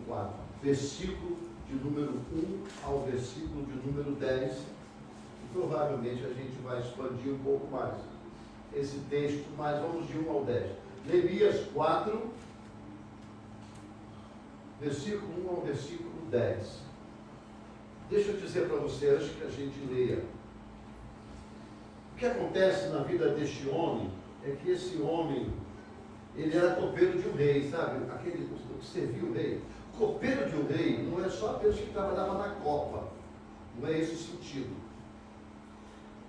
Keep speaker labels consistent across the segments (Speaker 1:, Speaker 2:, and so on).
Speaker 1: 4, versículo de número 1 ao versículo de número 10. E provavelmente a gente vai expandir um pouco mais esse texto, mas vamos de 1 ao 10. Neemias 4, versículo 1 ao versículo 10. Deixa eu dizer para você, antes que a gente leia. O que acontece na vida deste homem é que esse homem, ele era copeiro de um rei, sabe? Aquele que servia o rei. O copeiro de um rei não é só aqueles que trabalhavam na copa. Não é esse o sentido.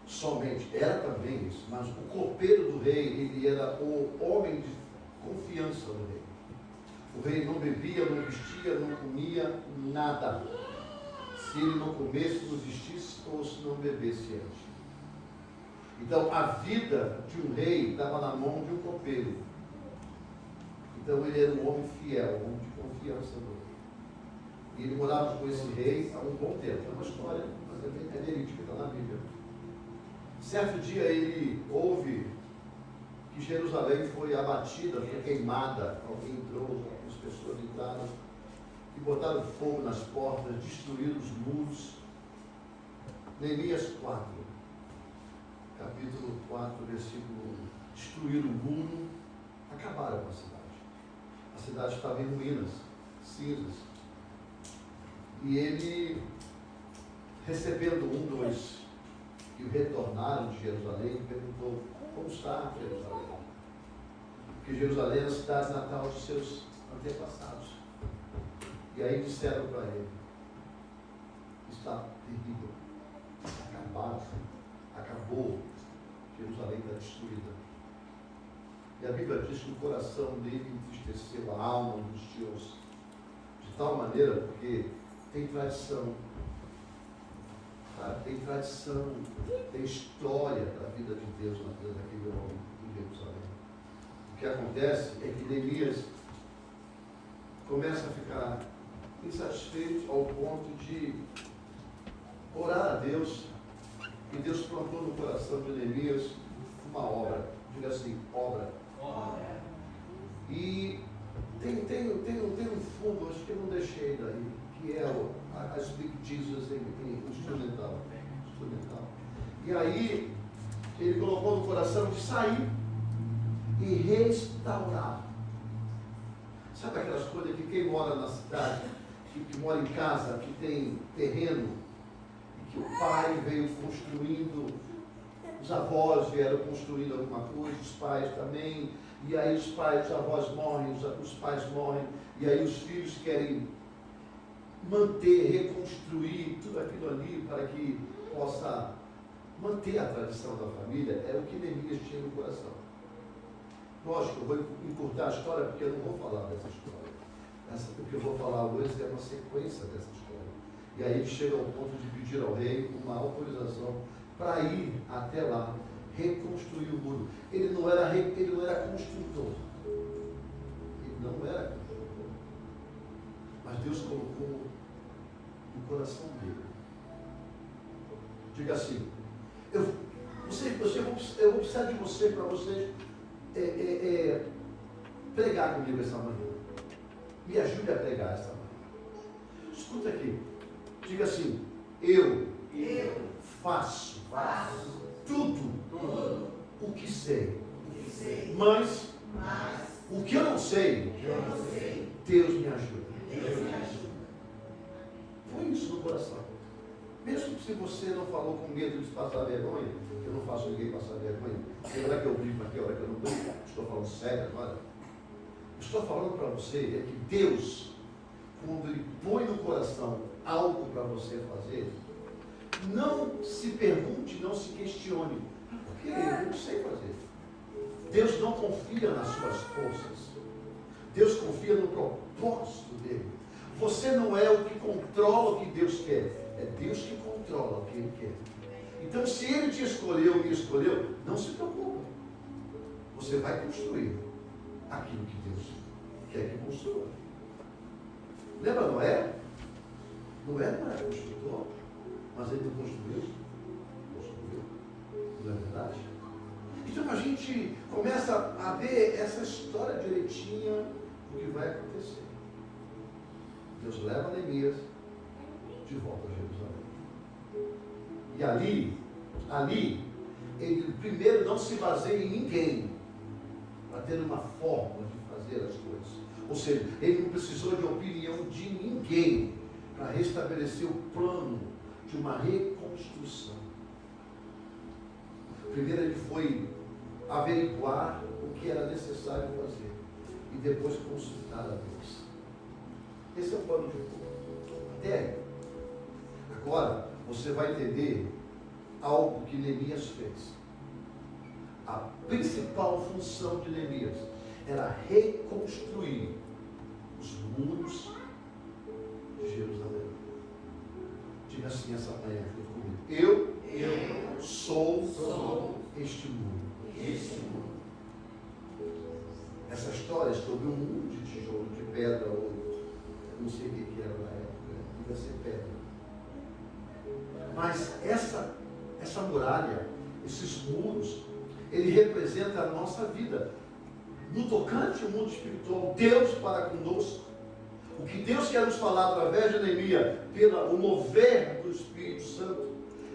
Speaker 1: Somente, era também isso. Mas o copeiro do rei, ele era o homem de confiança do rei. O rei não bebia, não vestia, não comia nada. Se ele não comesse, não vestisse ou se não bebesse antes. Então, a vida de um rei estava na mão de um copeiro. Então, ele era um homem fiel, um homem de confiança do rei. E ele morava com esse rei há um bom tempo. É uma história, mas é verídica, está na Bíblia. Certo dia, ele ouve que Jerusalém foi abatida, foi queimada. Alguém entrou, algumas pessoas entraram e botaram fogo nas portas, destruíram os muros. Neemias 4, capítulo 4, versículo 1. Destruíram o muro, acabaram com a cidade. A cidade estava em ruínas, cinzas. E ele, recebendo um dos que retornaram de Jerusalém, perguntou: como está Jerusalém? Porque Jerusalém era a cidade natal de seus antepassados. E aí disseram para ele: está terrível, acabou, Jerusalém está destruída. E a Bíblia diz que o coração dele entristeceu, a alma angustiou-se, de tal maneira, porque tem tradição, sabe? Tem tradição, tem história da vida de Deus na vida daquele homem em Jerusalém. O que acontece é que Neemias começa a ficar insatisfeito ao ponto de orar a Deus, e Deus plantou no coração de Neemias uma obra. Diga assim, obra. E tem um fundo, acho que eu não deixei daí, que é a Speak Jesus em instrumental. E aí ele colocou no coração de sair e restaurar. Sabe aquelas coisas que quem mora na cidade, que mora em casa, que tem terreno, e que o pai veio construindo, os avós vieram construindo alguma coisa, os pais também, e aí os avós morrem, os pais morrem, e aí os filhos querem manter, reconstruir tudo aquilo ali para que possa manter a tradição da família. Era o que Neemias tinha no coração. Lógico, eu vou encurtar a história porque eu não vou falar dessa história. O que eu vou falar hoje é uma sequência dessa história. E aí ele chega ao ponto de pedir ao rei uma autorização para ir até lá, reconstruir o muro. Ele não era construtor. Ele não era construtor. Mas Deus colocou no coração dele. Diga assim: eu vou precisar de você para vocês pregar comigo essa manhã. Me ajude a pregar essa manhã. Escuta aqui. Diga assim: eu faço tudo o que sei. Mas o que eu não sei, Deus me ajuda. Foi isso no coração. Mesmo se você não falou com medo de passar vergonha, eu não faço ninguém passar vergonha. Tem hora que eu brinco aqui, hora que eu não brinco. Estou falando sério agora. Estou falando para você é que Deus, quando Ele põe no coração algo para você fazer, não se pergunte, não se questione, porque eu não sei fazer. Deus não confia nas suas forças. Deus confia no propósito dele. Você não é o que controla o que Deus quer. É Deus que controla o que Ele quer. Então, se Ele te escolheu, me escolheu, não se preocupe. Você vai construir aquilo que Deus quer que construa. Lembra Noé? Noé não era construtor, mas ele não construiu. Não é verdade? Então a gente começa a ver essa história direitinha do que vai acontecer. Deus leva Neemias de volta a Jerusalém. E ali, ele primeiro não se baseia em ninguém para ter uma forma de fazer as coisas. Ou seja, ele não precisou de opinião de ninguém para restabelecer o plano de uma reconstrução. Primeiro ele foi averiguar o que era necessário fazer e depois consultar a Deus. Esse é o plano de Deus. Até aí. Agora você vai entender algo que Neemias fez. A principal função de Neemias era reconstruir os muros de Jerusalém. Diga assim essa manhã comigo. Eu sou este muro. Essa história sobre um muro de tijolo, de pedra, ou não sei o que era na época, devia ser pedra. Mas essa muralha, esses muros, ele representa a nossa vida. No tocante ao mundo espiritual, Deus para conosco. O que Deus quer nos falar através de Neemias, pelo mover do Espírito Santo,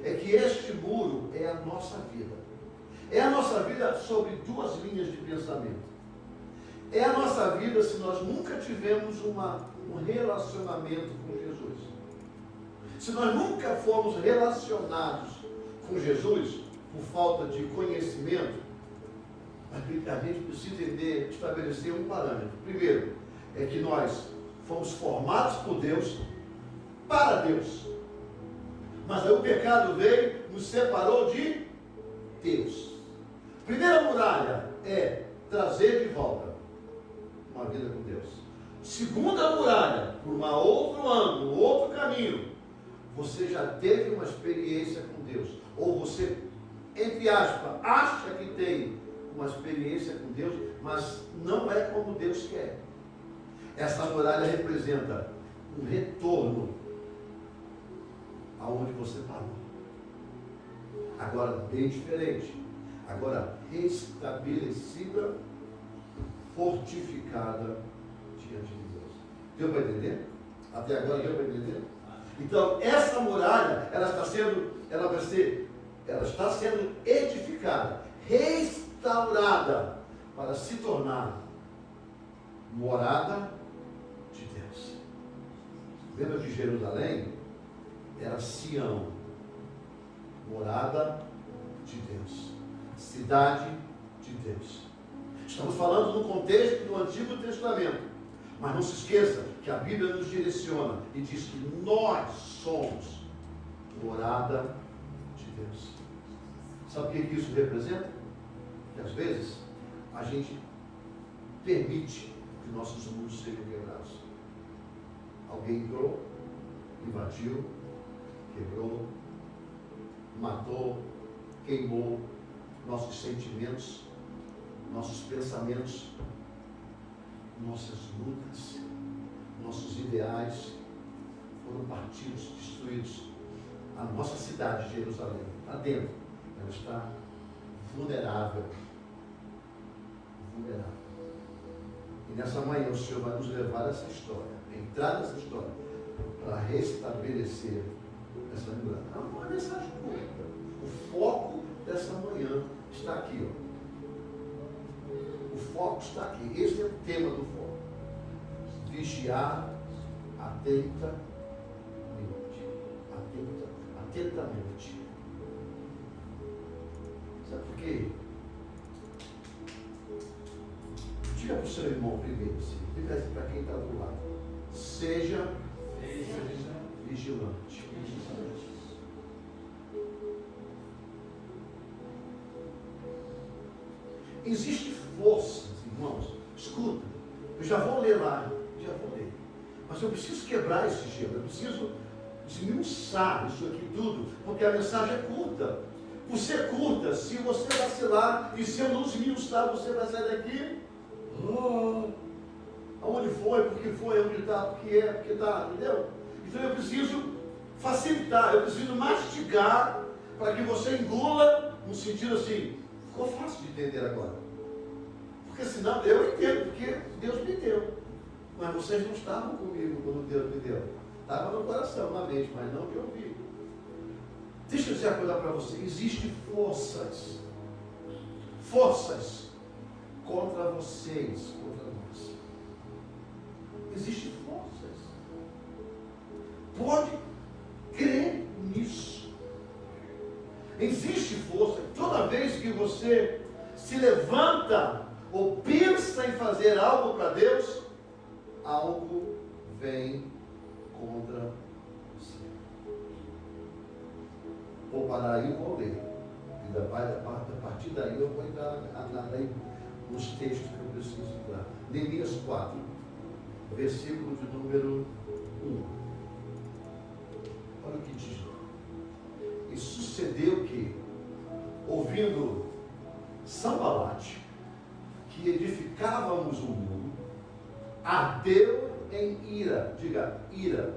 Speaker 1: é que este muro é a nossa vida. É a nossa vida sobre duas linhas de pensamento. É a nossa vida se nós nunca tivemos um relacionamento com Jesus. Se nós nunca fomos relacionados com Jesus, por falta de conhecimento, a gente precisa entender, estabelecer um parâmetro. Primeiro, é que nós fomos formados por Deus, para Deus. Mas aí o pecado veio, nos separou de Deus. Primeira muralha é trazer de volta uma vida com Deus. Segunda muralha, por um outro ângulo, outro caminho, você já teve uma experiência com Deus. Ou você, entre aspas, acha que tem uma experiência com Deus, mas não é como Deus quer. Essa muralha representa um retorno aonde você parou. Agora bem diferente. Agora restabelecida, fortificada diante de Deus. Deu para entender? Até agora deu para entender? Então essa muralha, ela está sendo edificada, restaurada, para se tornar morada de Deus. Lembra que Jerusalém era Sião, morada de Deus, cidade de Deus. Estamos falando no contexto do Antigo Testamento, mas não se esqueça que a Bíblia nos direciona e diz que nós somos morada de Deus. Sabe o que isso representa? Que às vezes a gente permite que nossos muros sejam quebrados. Alguém entrou, invadiu, quebrou, matou, queimou nossos sentimentos, nossos pensamentos, nossas lutas, nossos ideais foram partidos, destruídos. A nossa cidade, Jerusalém, lá dentro, ela está vulnerável. E nessa manhã o Senhor vai nos levar a essa história, a entrar nessa história, para restabelecer essa muralha. É uma mensagem curta. O foco dessa manhã está aqui, ó. O foco está aqui. Esse é o tema do foco. Vigiar atentamente. Atentamente. Sabe por quê? Diga para o seu irmão primeiro, diga para quem está do lado. Seja vigilante. Existem forças, irmãos. Escuta, eu já vou ler lá, mas eu preciso quebrar esse gelo, eu preciso desmiuçar isso aqui tudo, porque a mensagem é curta. Por ser curta, se você vacilar e se eu não desmiuçar, você vai sair daqui. Aonde foi, porque foi, onde está, porque é, porque está, entendeu? Então eu preciso facilitar, eu preciso mastigar para que você engula no sentido assim. Ficou fácil de entender agora. Porque senão eu entendo, porque Deus me deu. Mas vocês não estavam comigo quando Deus me deu. Estava no coração, na mente, mas não de ouvir. Deixa eu dizer uma coisa para você. Existem forças contra vocês, contra nós. Existem forças. Pode crer nisso. Existe força. Toda vez que você se levanta ou pensa em fazer algo para Deus, algo vem contra você. Vou parar aí e vou ler. E a partir daí eu vou entrar nos textos que eu preciso entrar. Neemias 4, versículo de número 1. Olha o que diz. E sucedeu que, ouvindo Sanbalate, que edificávamos o muro, ardeu em ira. Diga, ira.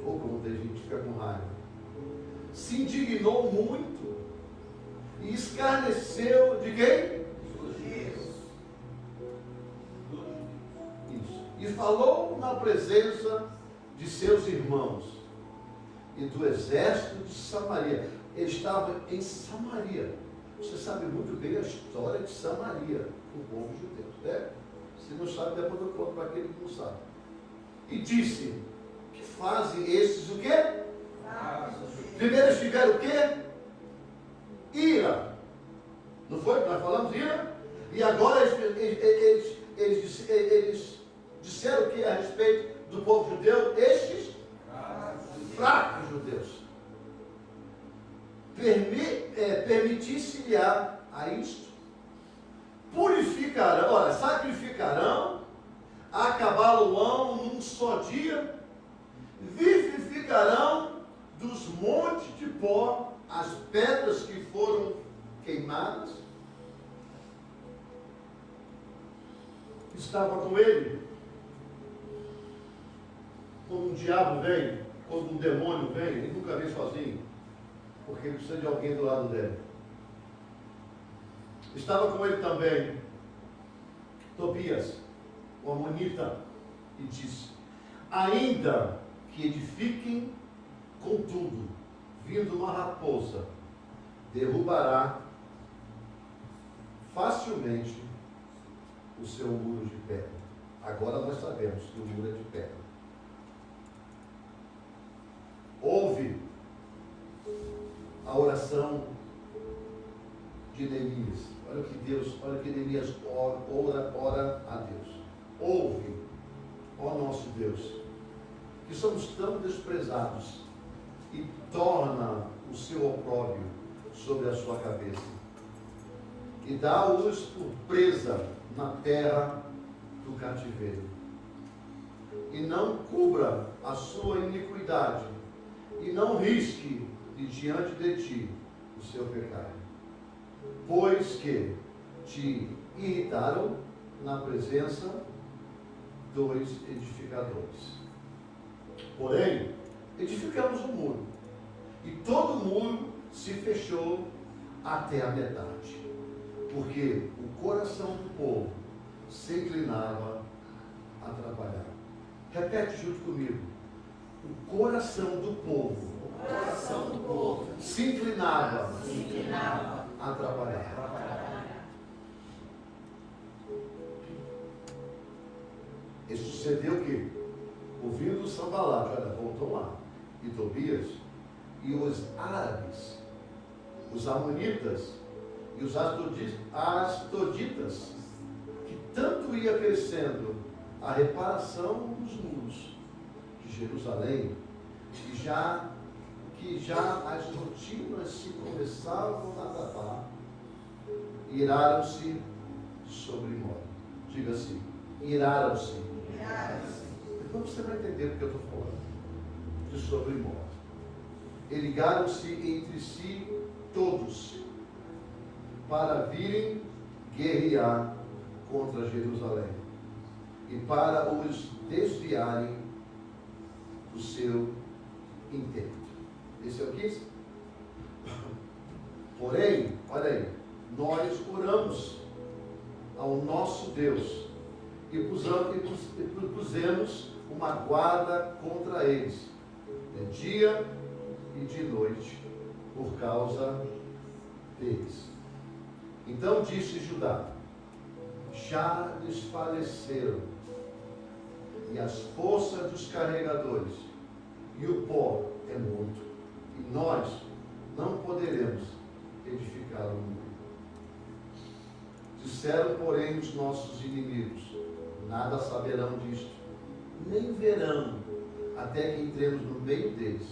Speaker 1: Ou como tem gente que fica com raiva. Se indignou muito e escarneceu de quem? Isso. E falou na presença de seus irmãos e do exército de Samaria. Ele estava em Samaria. Você sabe muito bem a história de Samaria, o povo judeu, né? Se não sabe, depois eu conto para aquele que não sabe. E disse, que fazem esses o quê? Primeiro eles tiveram o quê? Ira. Não foi? Nós falamos ira? E agora eles disseram o que a respeito do povo judeu? Estes fracos judeus. Permitisse-lhe a isto. Purificarão, olha, sacrificarão, acabá-lo-ão num só dia, vivificarão dos montes de pó as pedras que foram queimadas. Estava com ele. Quando um diabo vem, quando um demônio vem, ele nunca vem sozinho, porque ele precisa de alguém do lado dele. Estava com ele também Tobias, o amonita, e disse, ainda que edifiquem, contudo, vindo uma raposa, derrubará facilmente o seu muro de pedra. Agora nós sabemos que o muro é de pedra. Ouve a oração de Neemias. Olha que Neemias ora a Deus. Ouve, ó nosso Deus, que somos tão desprezados, e torna o seu opróbrio sobre a sua cabeça, e dá-os por presa na terra do cativeiro, e não cubra a sua iniquidade, e não risque de diante de ti o seu pecado, pois que te irritaram na presença dos edificadores. Porém, edificamos um muro, e todo o muro se fechou até a metade, porque o coração do povo se inclinava a trabalhar. Repete junto comigo. O coração do povo, se inclinava a trabalhar. E sucedeu que, ouvindo Sanbalate, olha, voltam lá, e Tobias, e os árabes, os amonitas e os asdoditas, que tanto ia crescendo a reparação dos muros de Jerusalém, que já as rotinas se começavam a tratar, iraram-se sobremaneira. Diga assim, iraram-se. Então você vai entender o que eu estou falando. De sobremaneira. E ligaram-se entre si todos, para virem guerrear contra Jerusalém, e para os desviarem do seu intento. Esse é o 15? Porém, olha aí, nós oramos ao nosso Deus e guarda contra eles, de dia e de noite, por causa deles. Então disse Judá: já desfaleceram, e as forças dos carregadores, e o pó é morto, e nós não poderemos edificar o muro. Disseram, porém, os nossos inimigos: nada saberão disto, nem verão, até que entremos no meio deles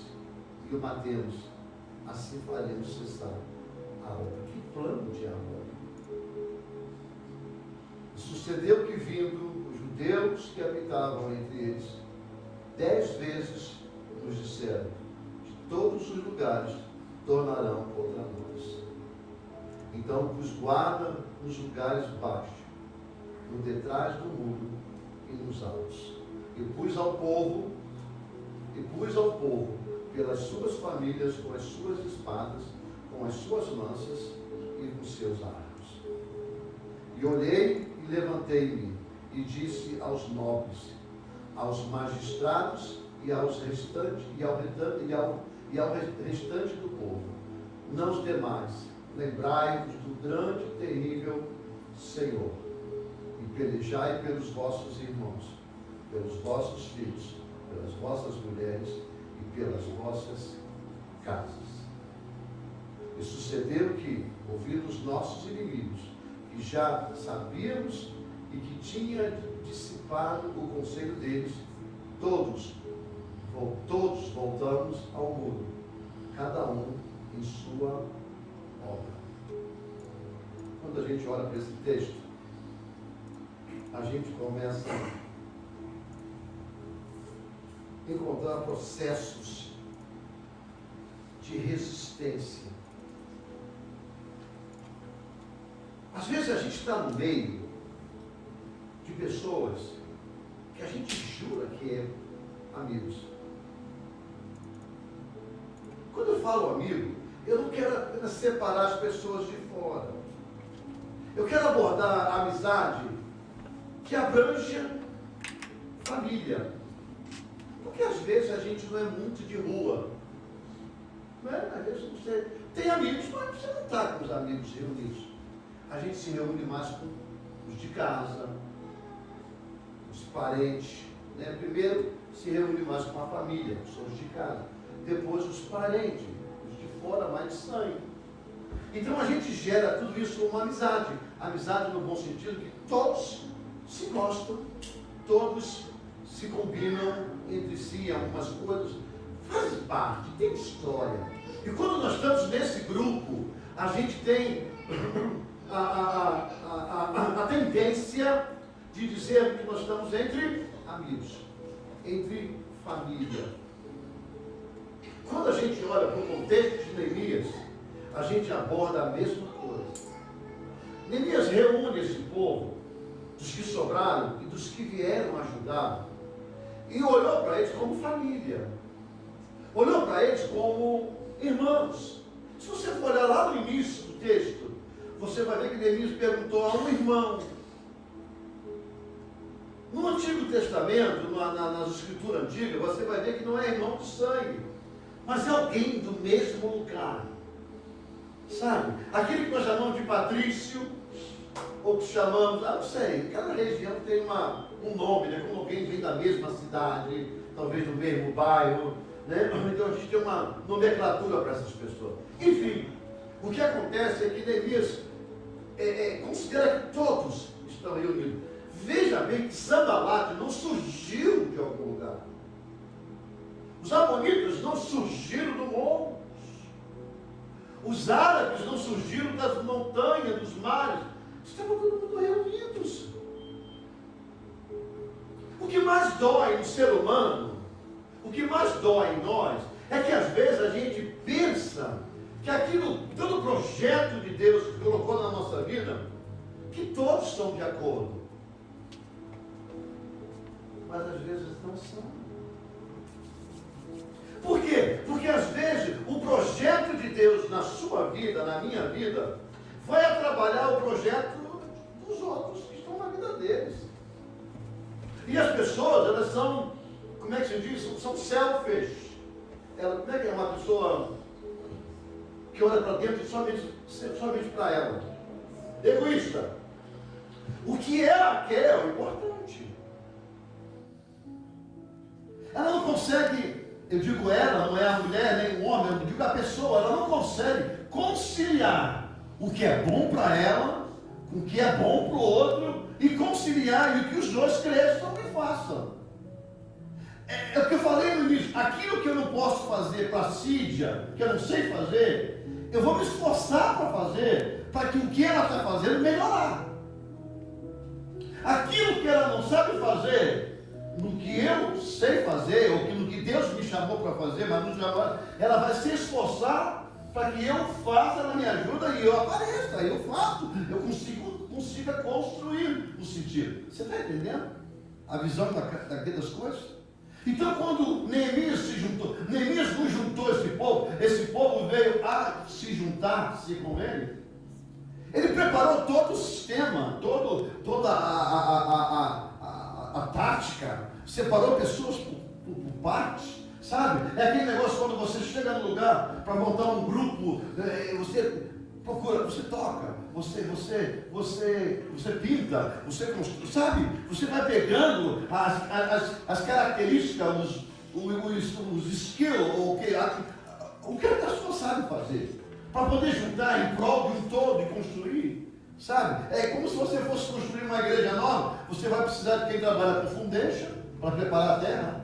Speaker 1: e o matemos. Assim faremos cessar a obra. Que plano de amor! Sucedeu que, vindo os judeus que habitavam entre eles, 10 vezes nos disseram: de todos os lugares tornarão contra nós. Então pus guarda nos lugares baixos, no detrás do muro e nos altos. E pus ao povo, pelas suas famílias, com as suas espadas, com as suas lanças e com seus arcos. E olhei e levantei-me, e disse aos nobres, aos magistrados e aos restantes, e ao restante do povo: não os demais, lembrai-vos do grande e terrível Senhor, e pelejai pelos vossos irmãos, pelos vossos filhos, pelas vossas mulheres e pelas vossas casas. E sucedeu que, ouvindo os nossos inimigos, que já sabíamos e que tinha dissipado o conselho deles, todos voltamos ao muro, cada um em sua obra. Quando a gente olha para esse texto, a gente começa a encontrar processos de resistência. Às vezes a gente está no meio de pessoas que a gente jura que é amigos. Quando eu falo amigo, eu não quero apenas separar as pessoas de fora. Eu quero abordar a amizade que abranja família. Porque às vezes a gente não é muito de rua. Não é? Às vezes você tem amigos, mas você não está com os amigos reunidos. A gente se reúne mais com os de casa, os parentes. Né? Primeiro se reúne mais com a família, que são os de casa. Depois os parentes, os de fora, mais de sangue. Então a gente gera tudo isso uma amizade. Amizade no bom sentido que todos se gostam, todos se combinam entre si, algumas coisas, faz parte, tem história. E quando nós estamos nesse grupo, a gente tem a tendência de dizer que nós estamos entre amigos, entre família. Quando a gente olha para o contexto de Neemias, a gente aborda a mesma coisa. Neemias reúne esse povo, dos que sobraram e dos que vieram ajudar, e olhou para eles como família, olhou para eles como irmãos. Se você for olhar lá no início do texto, você vai ver que Neemias perguntou a um irmão. No Antigo Testamento, nas escrituras antigas, você vai ver que não é irmão de sangue, mas é alguém do mesmo lugar. Sabe? Aquele que nós chamamos de patrício, ou que chamamos, não sei, cada região tem um nome, né? Como alguém vem da mesma cidade, talvez do mesmo bairro, né? Então a gente tem uma nomenclatura para essas pessoas. Enfim, o que acontece é que Neemias considera que todos estão reunidos. Veja bem que Sanbalate não surgiu de algum lugar. Os amonitas não surgiram do monte. Os árabes não surgiram das montanhas, dos mares. Estavam todo mundo reunidos. O que mais dói no ser humano, o que mais dói em nós, é que às vezes a gente pensa que aquilo, todo projeto de Deus que colocou na nossa vida, que todos estão de acordo. Mas às vezes não são. Por quê? Porque às vezes o projeto de Deus na sua vida, na minha vida, vai atrapalhar o projeto dos outros que estão na vida deles. E as pessoas, elas são, como é que se diz? São selfish. Como é que é uma pessoa que olha para dentro somente para ela? Egoísta. O que ela quer é o importante. Ela não consegue, eu digo ela, não é a mulher nem o homem, eu digo a pessoa, ela não consegue conciliar o que é bom para ela com o que é bom para o outro e conciliar e que os dois cresçam e façam. É o que eu falei no início, aquilo que eu não posso fazer para a Cídia, que eu não sei fazer, eu vou me esforçar para fazer, para que o que ela está fazendo melhorar. Aquilo que ela não sabe fazer, no que eu sei fazer, ou no que Deus me chamou para fazer, mas não chamou, ela vai se esforçar para que eu faça, ela me ajuda e eu apareça, eu faço, eu consiga construir o sentido. Você está entendendo a visão das coisas? Então, quando Neemias se juntou, Neemias não juntou esse povo veio a se juntar-se com ele. Ele preparou todo o sistema, toda a tática, separou pessoas por partes, sabe? É aquele negócio quando você chega no lugar para montar um grupo, você procura, você toca, você pinta, você constrói, sabe? Você vai pegando as características, os skills, o que a pessoa sabe fazer, para poder juntar em prol de um todo e construir, sabe? É como se você fosse construir uma igreja nova, você vai precisar de quem trabalha com foundation, para preparar a terra,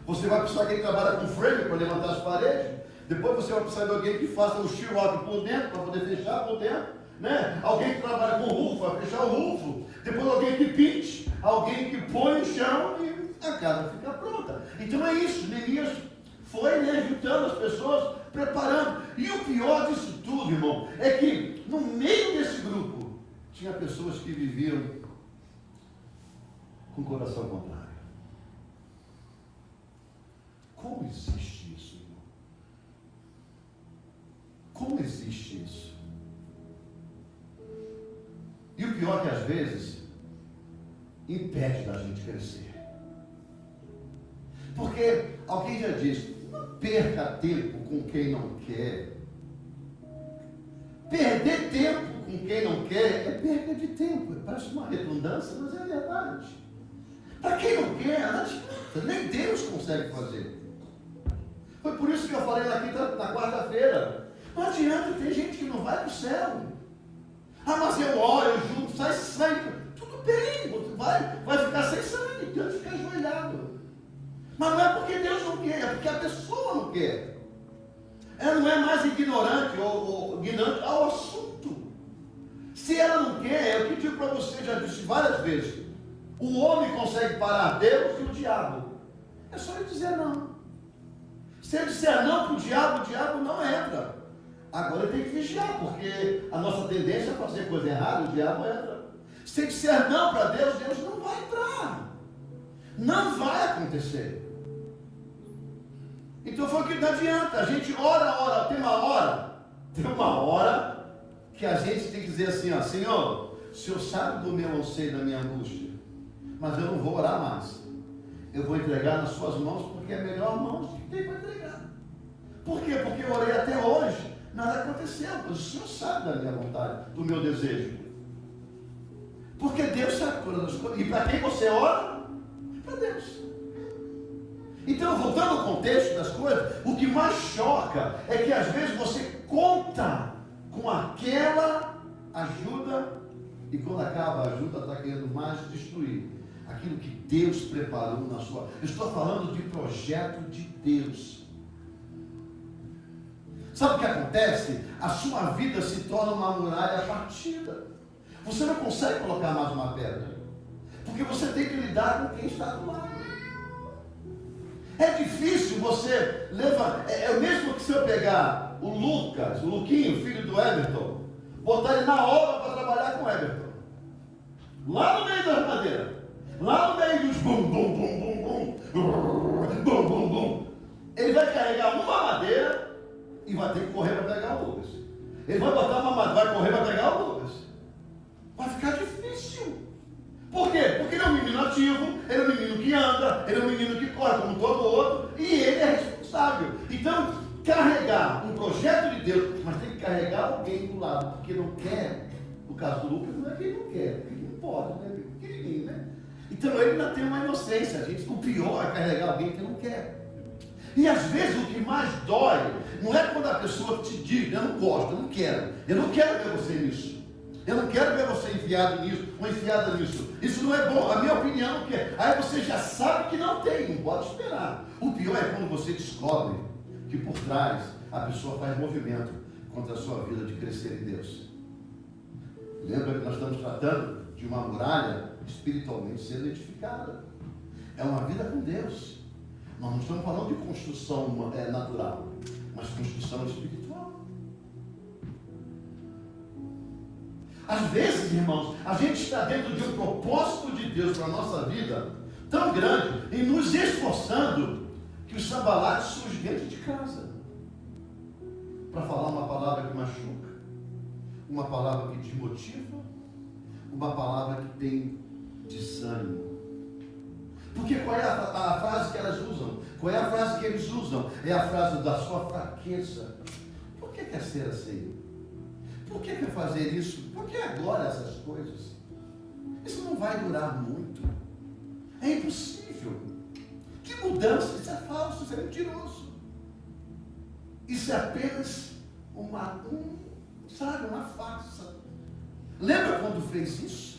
Speaker 1: você vai precisar de quem trabalha com frame, para levantar as paredes, depois você vai precisar de alguém que faça o sheetrock por dentro, para poder fechar por dentro, né? Alguém que trabalha com rufo, para fechar o rufo, depois alguém que pinte, alguém que põe o chão e a casa fica pronta. Então é isso, Neemias foi, né, juntando as pessoas, preparando. E o pior disso tudo, irmão, é que no meio desse grupo tinha pessoas que viviam com o coração contrário. Como existe isso, irmão? Como existe isso? E o pior é que às vezes impede da gente crescer. Porque alguém já disse, não perca tempo com quem não quer. Perder tempo com quem não quer é perda de tempo. Parece uma redundância, mas é verdade. Para quem não quer, não adianta, nem Deus consegue fazer. Foi por isso que eu falei na quarta-feira. Não adianta, tem gente que não vai para o céu. Ah, mas eu oro, eu junto, sai sangue. Tudo bem, você vai ficar sem sangue, Deus fica ajoelhado. Mas não é porque Deus não quer, é porque a pessoa não quer. Ela não é mais ignorante ou ignorante ao assunto. Se ela não quer, é o que digo para você, já disse várias vezes. O homem consegue parar Deus e o diabo. É só ele dizer não. Se ele disser não para o diabo não entra. Agora ele tem que vigiar, porque a nossa tendência é fazer coisa errada, o diabo entra. Se ele disser não para Deus, Deus não vai entrar. Não vai acontecer. Então foi o que não adianta. A gente ora, tem uma hora que a gente tem que dizer assim, ó, Senhor, o Senhor sabe do meu anseio, da minha angústia, mas eu não vou orar mais. Eu vou entregar nas suas mãos, porque é a melhor mão que tem para entregar. Por quê? Porque eu orei até hoje, nada aconteceu, mas o Senhor sabe da minha vontade, do meu desejo. Porque Deus sabe todas as coisas. E para quem você ora? Para Deus. Então, voltando ao contexto das coisas, o que mais choca é que às vezes você conta com aquela ajuda e quando acaba a ajuda está querendo mais destruir aquilo que Deus preparou na sua. Eu estou falando de projeto de Deus. Sabe o que acontece? A sua vida se torna uma muralha partida. Você não consegue colocar mais uma pedra, porque você tem que lidar com quem está do lado. É difícil você levar. É o mesmo que se eu pegar o Lucas, o Luquinho, filho do Everton, botar ele na obra para trabalhar com o Everton, lá no meio das madeiras, lá no meio dos bum, bum, bum, bum, bum, bum, bum, bum. Ele vai carregar uma madeira e vai ter que correr para pegar o Lucas. Ele vai botar uma madeira, vai correr para pegar o Lucas. Vai ficar difícil. Por quê? Porque ele é um menino ativo, ele é um menino que anda, ele é um menino que corre como todo outro, e ele é responsável. Então, carregar um projeto de Deus, mas tem que carregar alguém do lado, porque não quer. No caso do Lucas, não é que ele não quer, porque ele não pode, né? Pequenininho, né? Então ele ainda tem uma inocência. O pior é carregar alguém que não quer. E às vezes o que mais dói não é quando a pessoa te diz: eu não gosto, eu não quero ver você nisso. Eu não quero ver você enfiado nisso, ou enfiada nisso. Isso não é bom, a minha opinião não quer. Aí você já sabe que não tem, não pode esperar. O pior é quando você descobre que por trás a pessoa faz movimento contra a sua vida de crescer em Deus. Lembra que nós estamos tratando de uma muralha espiritualmente sendo edificada. É uma vida com Deus. Nós não estamos falando de construção natural, mas construção espiritual. Às vezes, irmãos, a gente está dentro de um propósito de Deus para a nossa vida tão grande, e nos esforçando, que os sambalates surgem dentro de casa para falar uma palavra que machuca, uma palavra que desmotiva, uma palavra que tem desânimo. Porque qual é a frase que elas usam? Qual é a frase que eles usam? É a frase da sua fraqueza. Por que quer ser assim? Por que quer fazer isso? Por que agora essas coisas? Isso não vai durar muito. É impossível. Que mudança? Isso é falso, isso é mentiroso. Isso é apenas uma farsa. Lembra quando fez isso?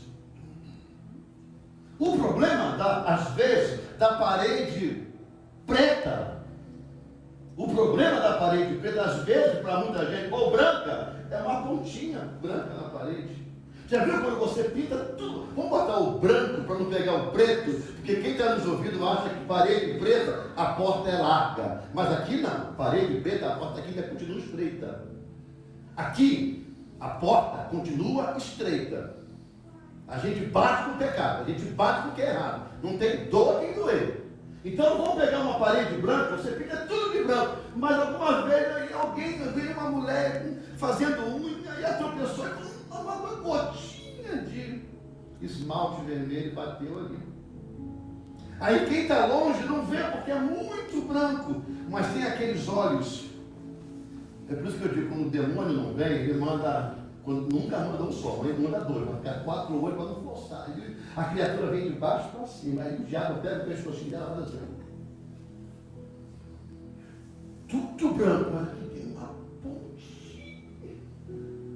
Speaker 1: O problema, às vezes, da parede preta, o problema da parede preta, às vezes, para muita gente, ou branca, é uma pontinha branca na parede. Já viu quando você pinta tudo? Vamos botar o branco para não pegar o preto, porque quem está nos ouvindo acha que parede preta, a porta é larga. Mas aqui não, parede preta, a porta aqui continua estreita. Aqui, a porta continua estreita. A gente bate com o pecado, a gente bate com o que é errado. Não tem dor quem doer. Então vamos pegar uma parede branca, você pinta tudo de branco, mas algumas vezes alguém vê uma mulher fazendo unha e a tua pessoa uma gotinha de esmalte vermelho bateu ali. Aí quem está longe não vê porque é muito branco, mas tem aqueles olhos. É por isso que eu digo, quando o demônio não vem, ele manda, nunca manda um só, ele manda dois, vai ficar 4 olhos para não forçar. A criatura vem de baixo para cima, aí o diabo pega o pescocinho dela e fala assim: tudo branco, mas aqui tem uma pontinha,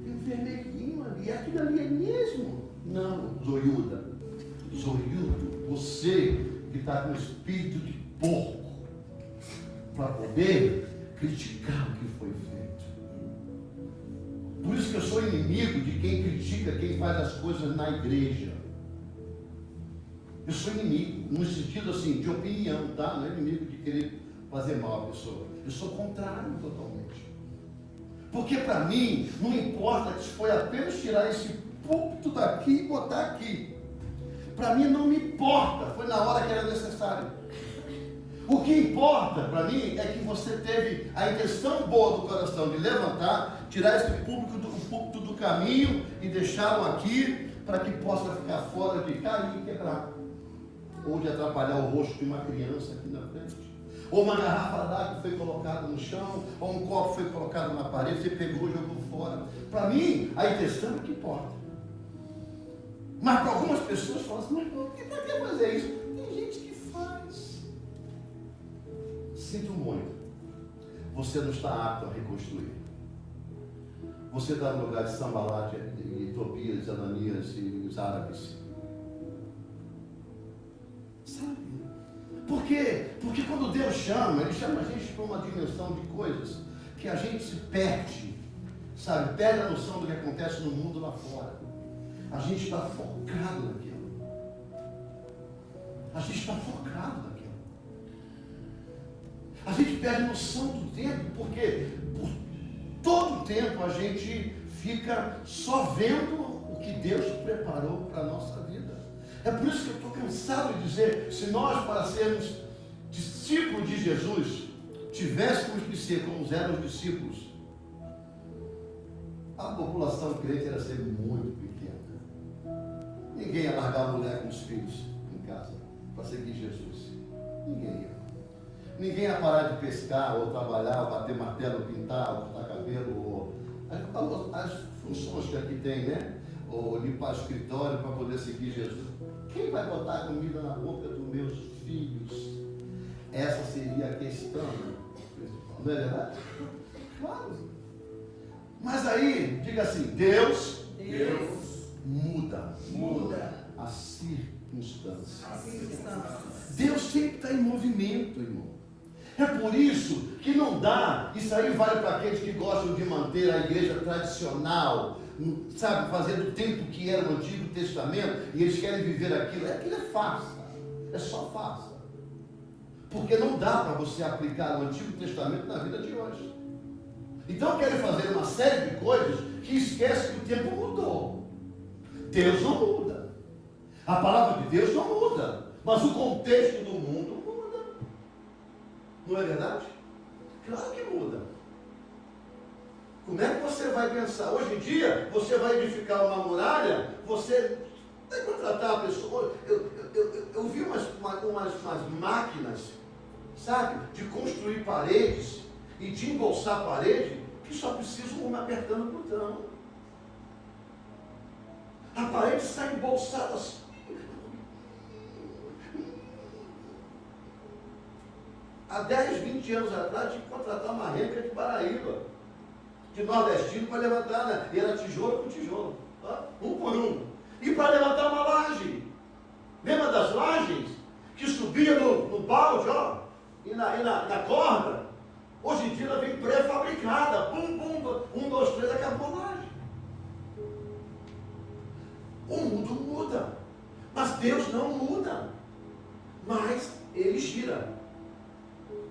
Speaker 1: tem um vermelhinho ali, aquilo ali é mesmo? Não, zoiuda, você que está com espírito de porco, para poder criticar o que foi feito. Por isso que eu sou inimigo de quem critica quem faz as coisas na igreja. Eu sou inimigo, no sentido assim, de opinião, tá? Não é inimigo de querer fazer mal à pessoa. Eu sou contrário totalmente. Porque para mim, não importa que foi apenas tirar esse púlpito daqui e botar aqui. Para mim não me importa, foi na hora que era necessário. O que importa para mim é que você teve a intenção boa do coração de levantar, tirar esse púlpito do caminho e deixá-lo aqui para que possa ficar fora de cair e quebrar. Ou de atrapalhar o rosto de uma criança aqui na frente. Ou uma garrafa d'água que foi colocada no chão, ou um copo foi colocado na parede, você pegou e jogou fora. Para mim, a intenção é o que importa. Mas para algumas pessoas falam assim: mas por que fazer isso? Tem gente que faz. Sinto muito. Você não está apto a reconstruir. Você está no lugar de Sambalate, e Tobias, Ananias e os árabes. Sabe? Por quê? Porque quando Deus chama, Ele chama a gente para uma dimensão de coisas que a gente se perde, sabe? Perde a noção do que acontece no mundo lá fora. A gente está focado naquilo. A gente está focado naquilo. A gente perde a noção do tempo, porque por todo o tempo a gente fica só vendo o que Deus preparou para a nossa vida. É por isso que eu estou cansado de dizer: se nós, para sermos discípulos de Jesus, tivéssemos que ser como eram os discípulos, a população crente era ser muito pequena. Ninguém ia largar a mulher com os filhos em casa para seguir Jesus. Ninguém ia. Ninguém ia parar de pescar, ou trabalhar, ou bater martelo, pintar, ou cortar cabelo, ou as funções que aqui tem, né? Ou limpar o escritório para poder seguir Jesus. Quem vai botar comida na boca dos meus filhos? Essa seria a questão principal. Não é verdade? Claro. Mas aí, diga assim, Deus muda as circunstâncias. Deus sempre está em movimento, irmão. É por isso que não dá, isso aí vale para aqueles que gostam de manter a igreja tradicional, sabe, fazer do tempo que era o Antigo Testamento, e eles querem viver aquilo. Aquilo é farsa, é só farsa. Porque não dá para você aplicar o Antigo Testamento na vida de hoje. Então querem fazer uma série de coisas que esquece que o tempo mudou. Deus não muda. A palavra de Deus não muda. Mas o contexto do mundo muda. Não é verdade? Claro que muda. Como é que você vai pensar? Hoje em dia, você vai edificar uma muralha, você vai contratar a pessoa. Eu vi umas máquinas, sabe, de construir paredes e de embolsar a parede, que só precisa um homem apertando o botão. A parede sai embolsada assim. Há 10, 20 anos atrás, tinha que contratar uma renca de Paraíba, de nordestino, para levantar, né? E era tijolo com tijolo, tá? Um por um. E para levantar uma laje. Lembra das lajes? Que subia no balde, ó, e na corda? Hoje em dia ela vem pré-fabricada. Pum, pum, 1, 2, 3, acabou a laje. O mundo muda. Mas Deus não muda. Mas Ele gira.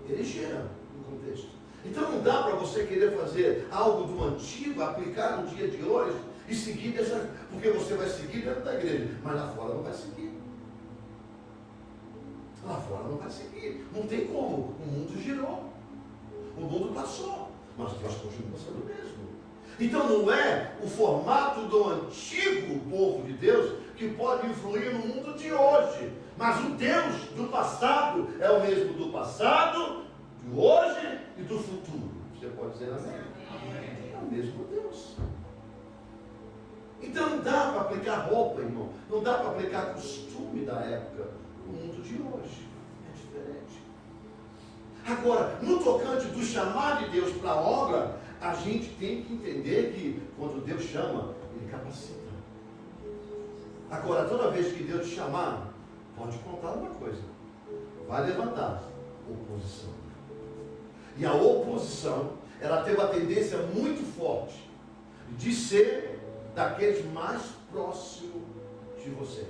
Speaker 1: Ele gira no contexto. Então não dá para você querer fazer algo do antigo, aplicar no dia de hoje e seguir dessa. Porque você vai seguir dentro da igreja, mas lá fora não vai seguir. Lá fora não vai seguir. Não tem como. O mundo girou. O mundo passou. Mas Deus continua sendo o mesmo. Então não é o formato do antigo povo de Deus que pode influir no mundo de hoje. Mas o Deus do passado é o mesmo do passado, de hoje e do futuro. Você pode dizer amém? É o mesmo Deus. Então não dá para aplicar roupa, irmão. Não dá para aplicar costume da época no mundo de hoje. É diferente. Agora, no tocante do chamar de Deus para a obra, a gente tem que entender que quando Deus chama, Ele capacita. Agora, toda vez que Deus te chamar, pode contar uma coisa: vai levantar oposição. E a oposição, ela tem uma tendência muito forte de ser daqueles mais próximos de você.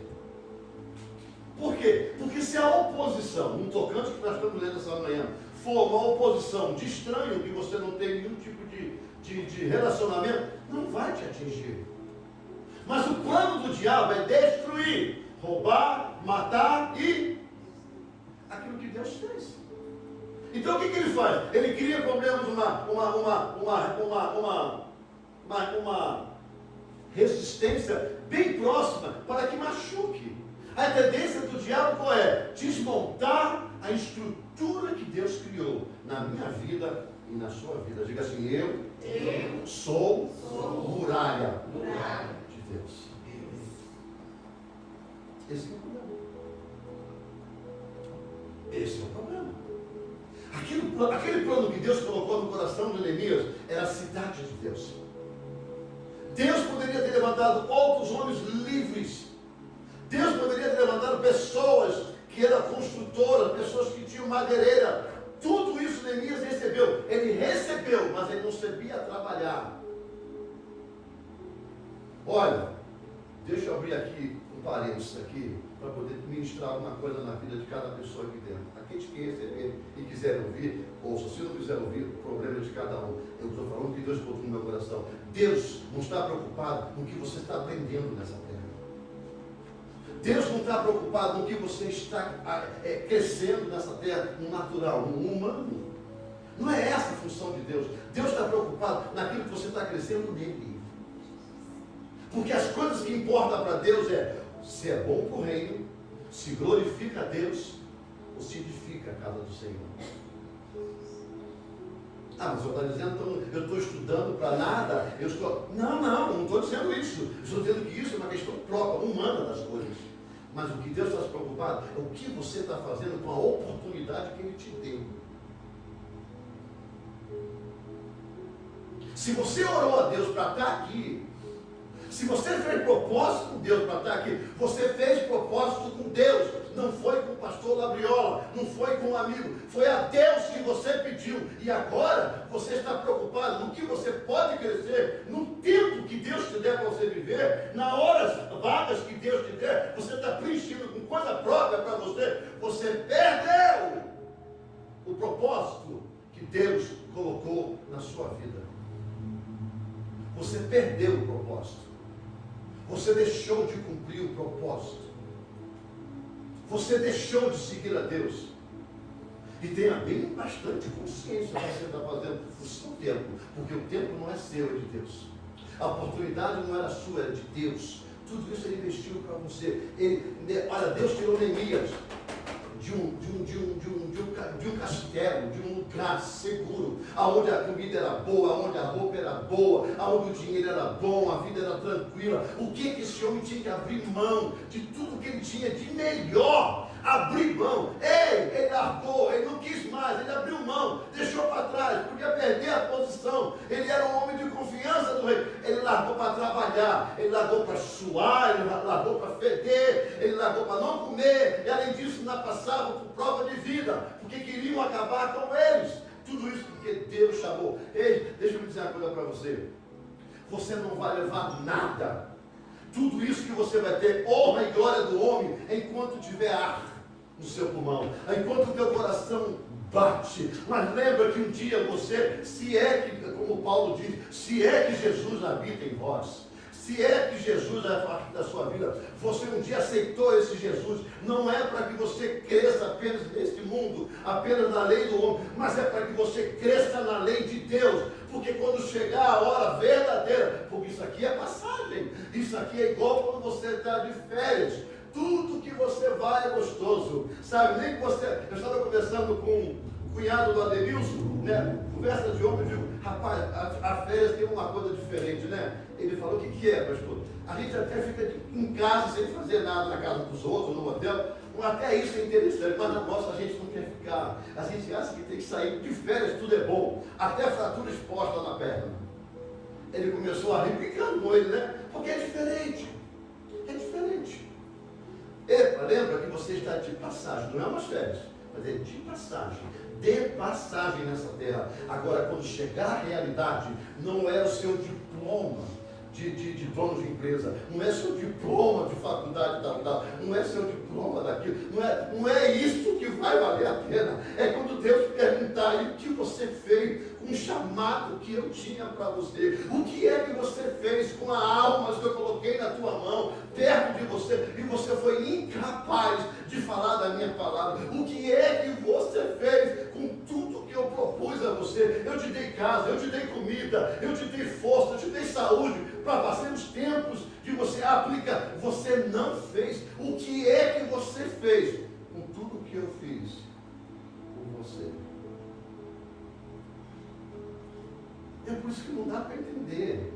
Speaker 1: Por quê? Porque se a oposição, no tocante que nós estamos lendo essa manhã, for uma oposição de estranho, que você não tem nenhum tipo de relacionamento, não vai te atingir. Mas o plano do diabo é destruir, roubar, matar e aquilo que Deus fez. Então o que ele faz? Ele cria problemas, uma resistência bem próxima para que machuque. A tendência do diabo qual é? Desmontar a estrutura que Deus criou na minha vida e na sua vida. Diga assim: eu sou muralha de Deus. Esse é o problema. Esse é o problema. Aquele plano que Deus colocou no coração de Neemias era a cidade de Deus. Deus poderia ter levantado outros homens livres. Deus poderia ter levantado pessoas que eram construtoras, pessoas que tinham madeireira. Tudo isso Neemias recebeu. Ele recebeu, mas ele não sabia trabalhar. Olha, deixa eu abrir aqui um parênteses aqui, para poder ministrar alguma coisa na vida de cada pessoa aqui dentro. Aqueles que receberem e quiserem ouvir, ouça. Se não quiserem ouvir, o problema é de cada um. Eu estou falando que Deus botou no meu coração. Deus não está preocupado com o que você está aprendendo nessa terra. Deus não está preocupado com o que você está crescendo nessa terra, no natural, no humano. Não é essa a função de Deus. Deus está preocupado naquilo que você está crescendo nele. Porque as coisas que importam para Deus é se é bom para o reino, se glorifica a Deus, ou se edifica a casa do Senhor. Ah, mas o senhor está dizendo, então, eu estou estudando para nada, eu estou... Não estou dizendo isso. Eu estou dizendo que isso é uma questão própria, humana das coisas. Mas o que Deus está se preocupado é o que você está fazendo com a oportunidade que Ele te deu. Se você orou a Deus para estar aqui, se você fez propósito com Deus para estar aqui, você fez propósito com Deus. Não foi com o pastor Labriola, não foi com um amigo, foi a Deus que você pediu. E agora você está preocupado no que você pode crescer, no tempo que Deus te der para você viver, nas horas vagas que Deus te der, você está preenchido com coisa própria para você. Você perdeu o propósito que Deus colocou na sua vida. Você perdeu o propósito. Você deixou de cumprir o propósito. Você deixou de seguir a Deus. E tenha bem bastante consciência do que você está fazendo no seu tempo. Porque o tempo não é seu, é de Deus. A oportunidade não era sua, era de Deus. Tudo isso Ele investiu para você. Olha, Deus tirou Neemias de um castelo, de um lugar seguro, aonde a comida era boa, aonde a roupa era boa, aonde o dinheiro era bom, a vida era tranquila. O que esse homem tinha que abrir mão de tudo que ele tinha de melhor? Abrir mão. Ele largou, ele não quis mais, ele abriu mão, deixou para trás, podia perder a posição. Ele era um homem de confiança do rei. Ele largou para trabalhar, ele largou para suar, ele largou para feder, ele largou para não comer, e além disso ainda passavam por prova de vida, porque queriam acabar com eles. Tudo isso porque Deus chamou. Ei, deixa eu dizer uma coisa para você. Você não vai levar nada. Tudo isso que você vai ter, honra e glória do homem, enquanto tiver ar no seu pulmão, enquanto o teu coração bate. Mas lembra que um dia você, se é que, como Paulo diz, se é que Jesus habita em vós, se é que Jesus é parte da sua vida, você um dia aceitou esse Jesus, não é para que você cresça apenas neste mundo, apenas na lei do homem, mas é para que você cresça na lei de Deus, porque quando chegar a hora verdadeira, porque isso aqui é passagem, isso aqui é igual quando você está de férias, tudo que você vai é gostoso, sabe, nem que você, eu estava conversando com o cunhado do Adenilson, né, conversa de homem, eu digo, rapaz, a férias tem uma coisa diferente, né? Ele falou, o que é, pastor? A gente até fica em casa sem fazer nada na casa dos outros, no hotel, até isso é interessante, mas na nossa a gente não quer ficar, a gente acha que tem que sair de férias, tudo é bom, até fratura exposta na perna. Ele começou a rir, brincando com ele, né? Porque é diferente, é diferente. Epa, lembra que você está de passagem, não é umas férias, mas é de passagem. De passagem nessa terra. Agora, quando chegar a realidade, não é o seu diploma de dono de empresa, não é seu diploma de faculdade tal, não é seu diploma daquilo, não é isso que vai valer a pena. É quando Deus perguntar o que você fez com o chamado que eu tinha para você, o que é que você fez com a alma que eu coloquei na tua mão, perto de você, e você foi incapaz de falar da minha palavra. O que é que você fez com tudo que eu propus a você? Eu te dei casa, eu te dei comida, eu te dei força, eu te dei saúde, para passar os tempos de você aplicar. Você não fez. O que é que você fez com tudo que eu fiz por você? É por isso que não dá para entender.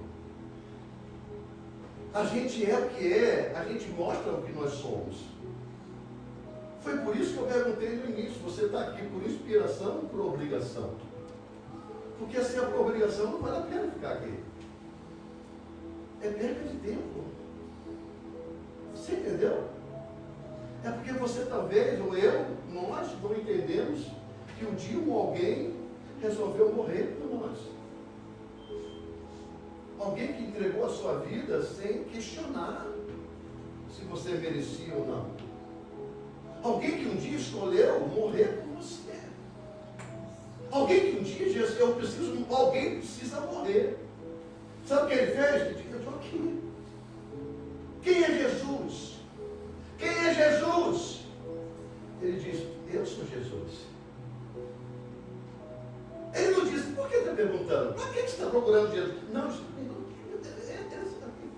Speaker 1: A gente é o que é, a gente mostra o que nós somos. Foi por isso que eu perguntei no início, você está aqui por inspiração ou por obrigação? Porque se é por obrigação, não vale a pena ficar aqui. É perda de tempo. Você entendeu? É porque você talvez, ou eu, nós não entendemos que um dia alguém resolveu morrer por nós. Alguém que entregou a sua vida sem questionar se você merecia ou não. Alguém que um dia escolheu morrer por você. Alguém que um dia disse, alguém precisa morrer. Sabe o que ele fez? Ele disse, eu estou aqui. Quem é Jesus? Quem é Jesus? Ele disse, eu sou Jesus. Ele não disse, por que está perguntando? Para que você está procurando Jesus? Não, esse daqui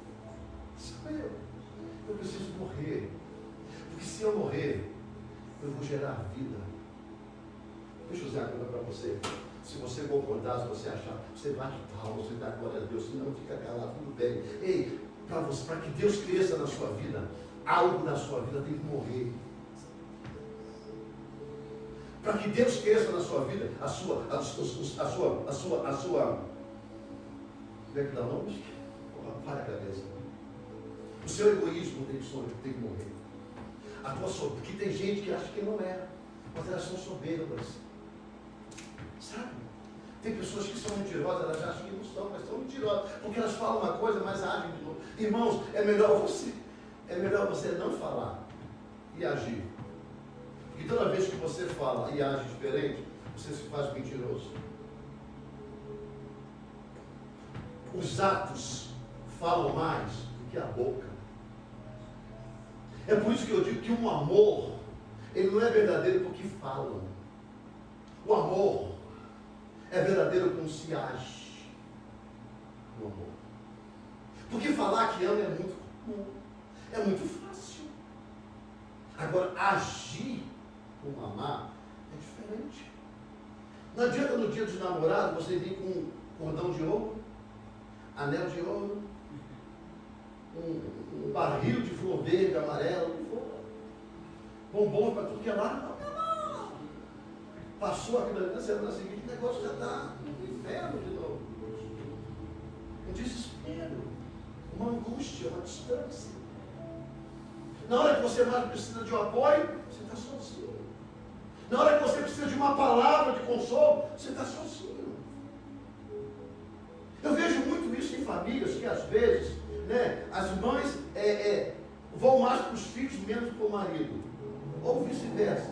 Speaker 1: sou eu. Eu preciso morrer. Porque se eu morrer, eu vou gerar vida. Deixa eu dizer uma coisa para você. Se você concordar, se você achar, você bate palma, você dá glória a Deus, senão fica calado, tudo bem. Ei, para que Deus cresça na sua vida, algo na sua vida tem que morrer. Para que Deus cresça na sua vida, a sua, como é que dá o nome? Para a cabeça. O seu egoísmo tem que morrer. A tua soberba, porque tem gente que acha que não é, mas elas são soberbas. Sabe? Tem pessoas que são mentirosas, elas acham que não são, mas são mentirosas, porque elas falam uma coisa, mas agem de novo. Irmãos, é melhor você não falar e agir. Porque toda vez que você fala e age diferente, você se faz mentiroso. Os atos falam mais do que a boca. É por isso que eu digo que um amor, ele não é verdadeiro porque falam. O amor é verdadeiro quando se age no amor. Porque falar que ama é muito comum, é muito fácil. Agora, agir com amar é diferente. Não adianta no dia dos namorados você vir com um cordão de ouro, anel de ouro, um barril de flor verde, amarela, o que for, bombom para tudo que é lá. Passou aquilo ali na semana seguinte, o negócio já está no inferno de novo. Um desespero, uma angústia, uma distância. Na hora que você mais precisa de um apoio, você está sozinho. Na hora que você precisa de uma palavra de consolo, você está sozinho. Eu vejo muito isso em famílias que às vezes, né, as mães vão mais para os filhos, menos para o marido. Ou vice-versa.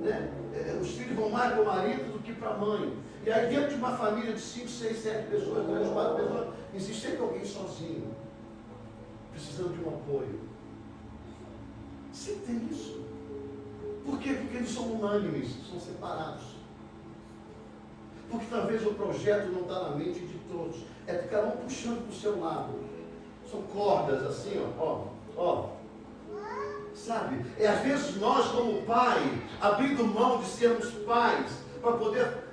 Speaker 1: Né? Os filhos vão mais para o marido do que para a mãe. E aí dentro de uma família de 5, 6, 7 pessoas, 3, 4 pessoas, existe sempre alguém sozinho, precisando de um apoio. Sempre tem isso. Por quê? Porque eles são unânimes, são separados. Porque talvez o projeto não está na mente de todos. É cada um puxando para o seu lado. São cordas assim, ó. Sabe? Às vezes nós, como pai, abrindo mão de sermos pais, para poder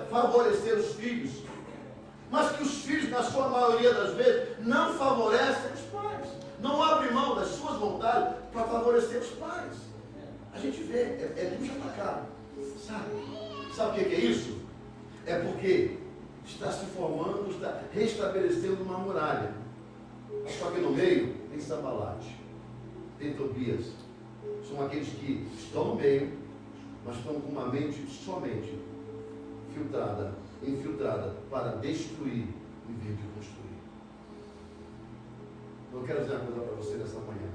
Speaker 1: favorecer os filhos. Mas que os filhos, na sua maioria das vezes, não favorecem os pais. Não abrem mão das suas vontades para favorecer os pais. A gente vê, puxa para cá. Sabe o que é isso? É porque está se formando, está restabelecendo uma muralha. Só que no meio tem Sambalate, tem Tobias. São aqueles que estão no meio, mas estão com uma mente somente infiltrada para destruir em vez de construir. Eu quero dizer uma coisa para você nessa manhã.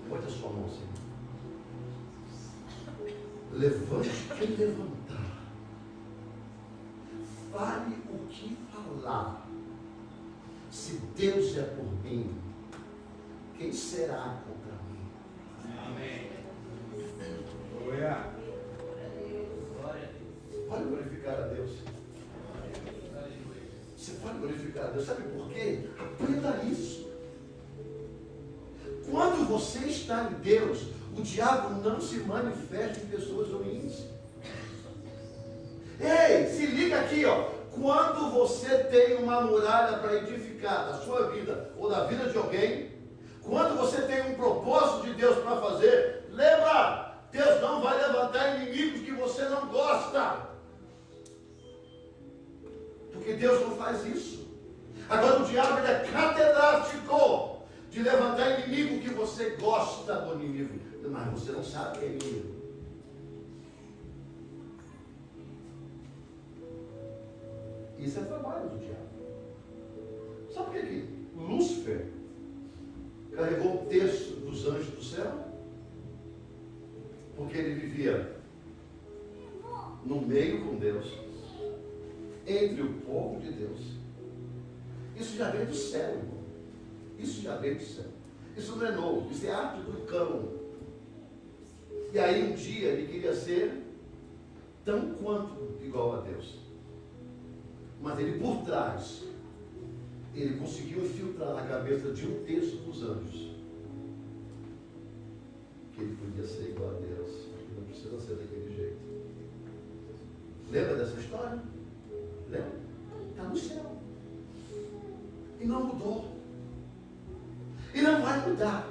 Speaker 1: Levante a sua mão, Senhor. Levante quem levantar. Fale o que falar. Se Deus é por mim, quem será contra mim?
Speaker 2: Amém. Glória.
Speaker 1: Pode glorificar a Deus. Você pode glorificar a Deus. Sabe por quê? Aprenda isso. Quando você está em Deus, o diabo não se manifesta em pessoas ruins. Ei, se liga aqui, ó. Quando você tem uma muralha para edificar da sua vida ou da vida de alguém, quando você tem um propósito de Deus para fazer, lembra, Deus não vai levantar inimigos que você não gosta. Porque Deus não faz isso. Agora o diabo ele é catedrático de levantar inimigo que você gosta do inimigo, mas você não sabe que é inimigo. Isso é trabalho do diabo. Sabe por que Lúcifer carregou o texto dos anjos do céu? Porque ele vivia no meio com Deus, entre o povo de Deus. Isso já veio do céu, irmão. Isso já veio do céu. Isso não é novo, isso é arte do cão. E aí um dia ele queria ser tão quanto igual a Deus. Mas ele por trás, ele conseguiu infiltrar na cabeça de um terço dos anjos que ele podia ser igual a Deus. E não precisa ser daquele jeito. Lembra dessa história? Lembra? Está no céu. E não mudou. E não vai mudar.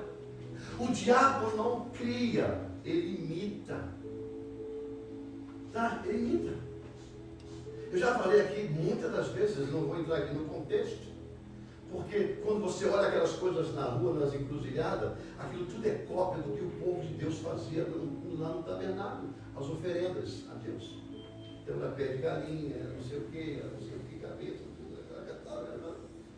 Speaker 1: O diabo não cria, ele imita. Tá? Ele imita. Eu já falei aqui muitas das vezes, não vou entrar aqui no contexto, porque quando você olha aquelas coisas na rua, nas encruzilhadas, aquilo tudo é cópia do que o povo de Deus fazia lá no tabernáculo, as oferendas a Deus. Então, pé de galinha, não sei o que, cabeça.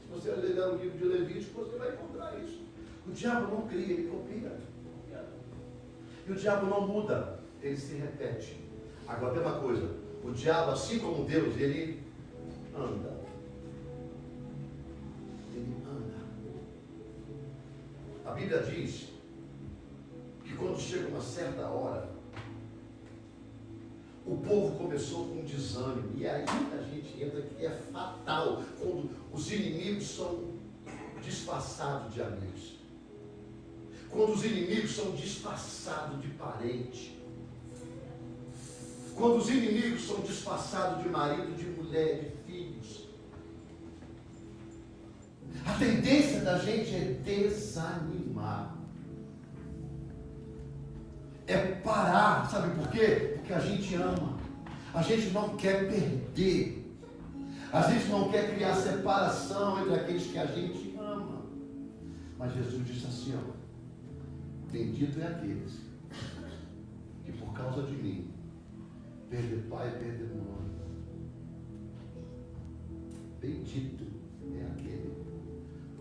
Speaker 1: Se você ler o livro de Levítico, você vai encontrar isso. O diabo não cria, ele copia. E o diabo não muda, ele se repete. Agora tem uma coisa, o diabo, assim como Deus, ele anda. Ele anda. A Bíblia diz que quando chega uma certa hora, o povo começou com desânimo. E aí a gente entra que é fatal quando os inimigos são disfarçados de amigos. Quando os inimigos são disfarçados de parente. Quando os inimigos são disfarçados de marido, de mulher, de filhos. A tendência da gente é desanimar. É parar, sabe por quê? Porque a gente ama. A gente não quer perder. A gente não quer criar separação entre aqueles que a gente ama. Mas Jesus disse assim, ó, bendito é aqueles que por causa de mim perder pai e perder mãe. Bendito é aquele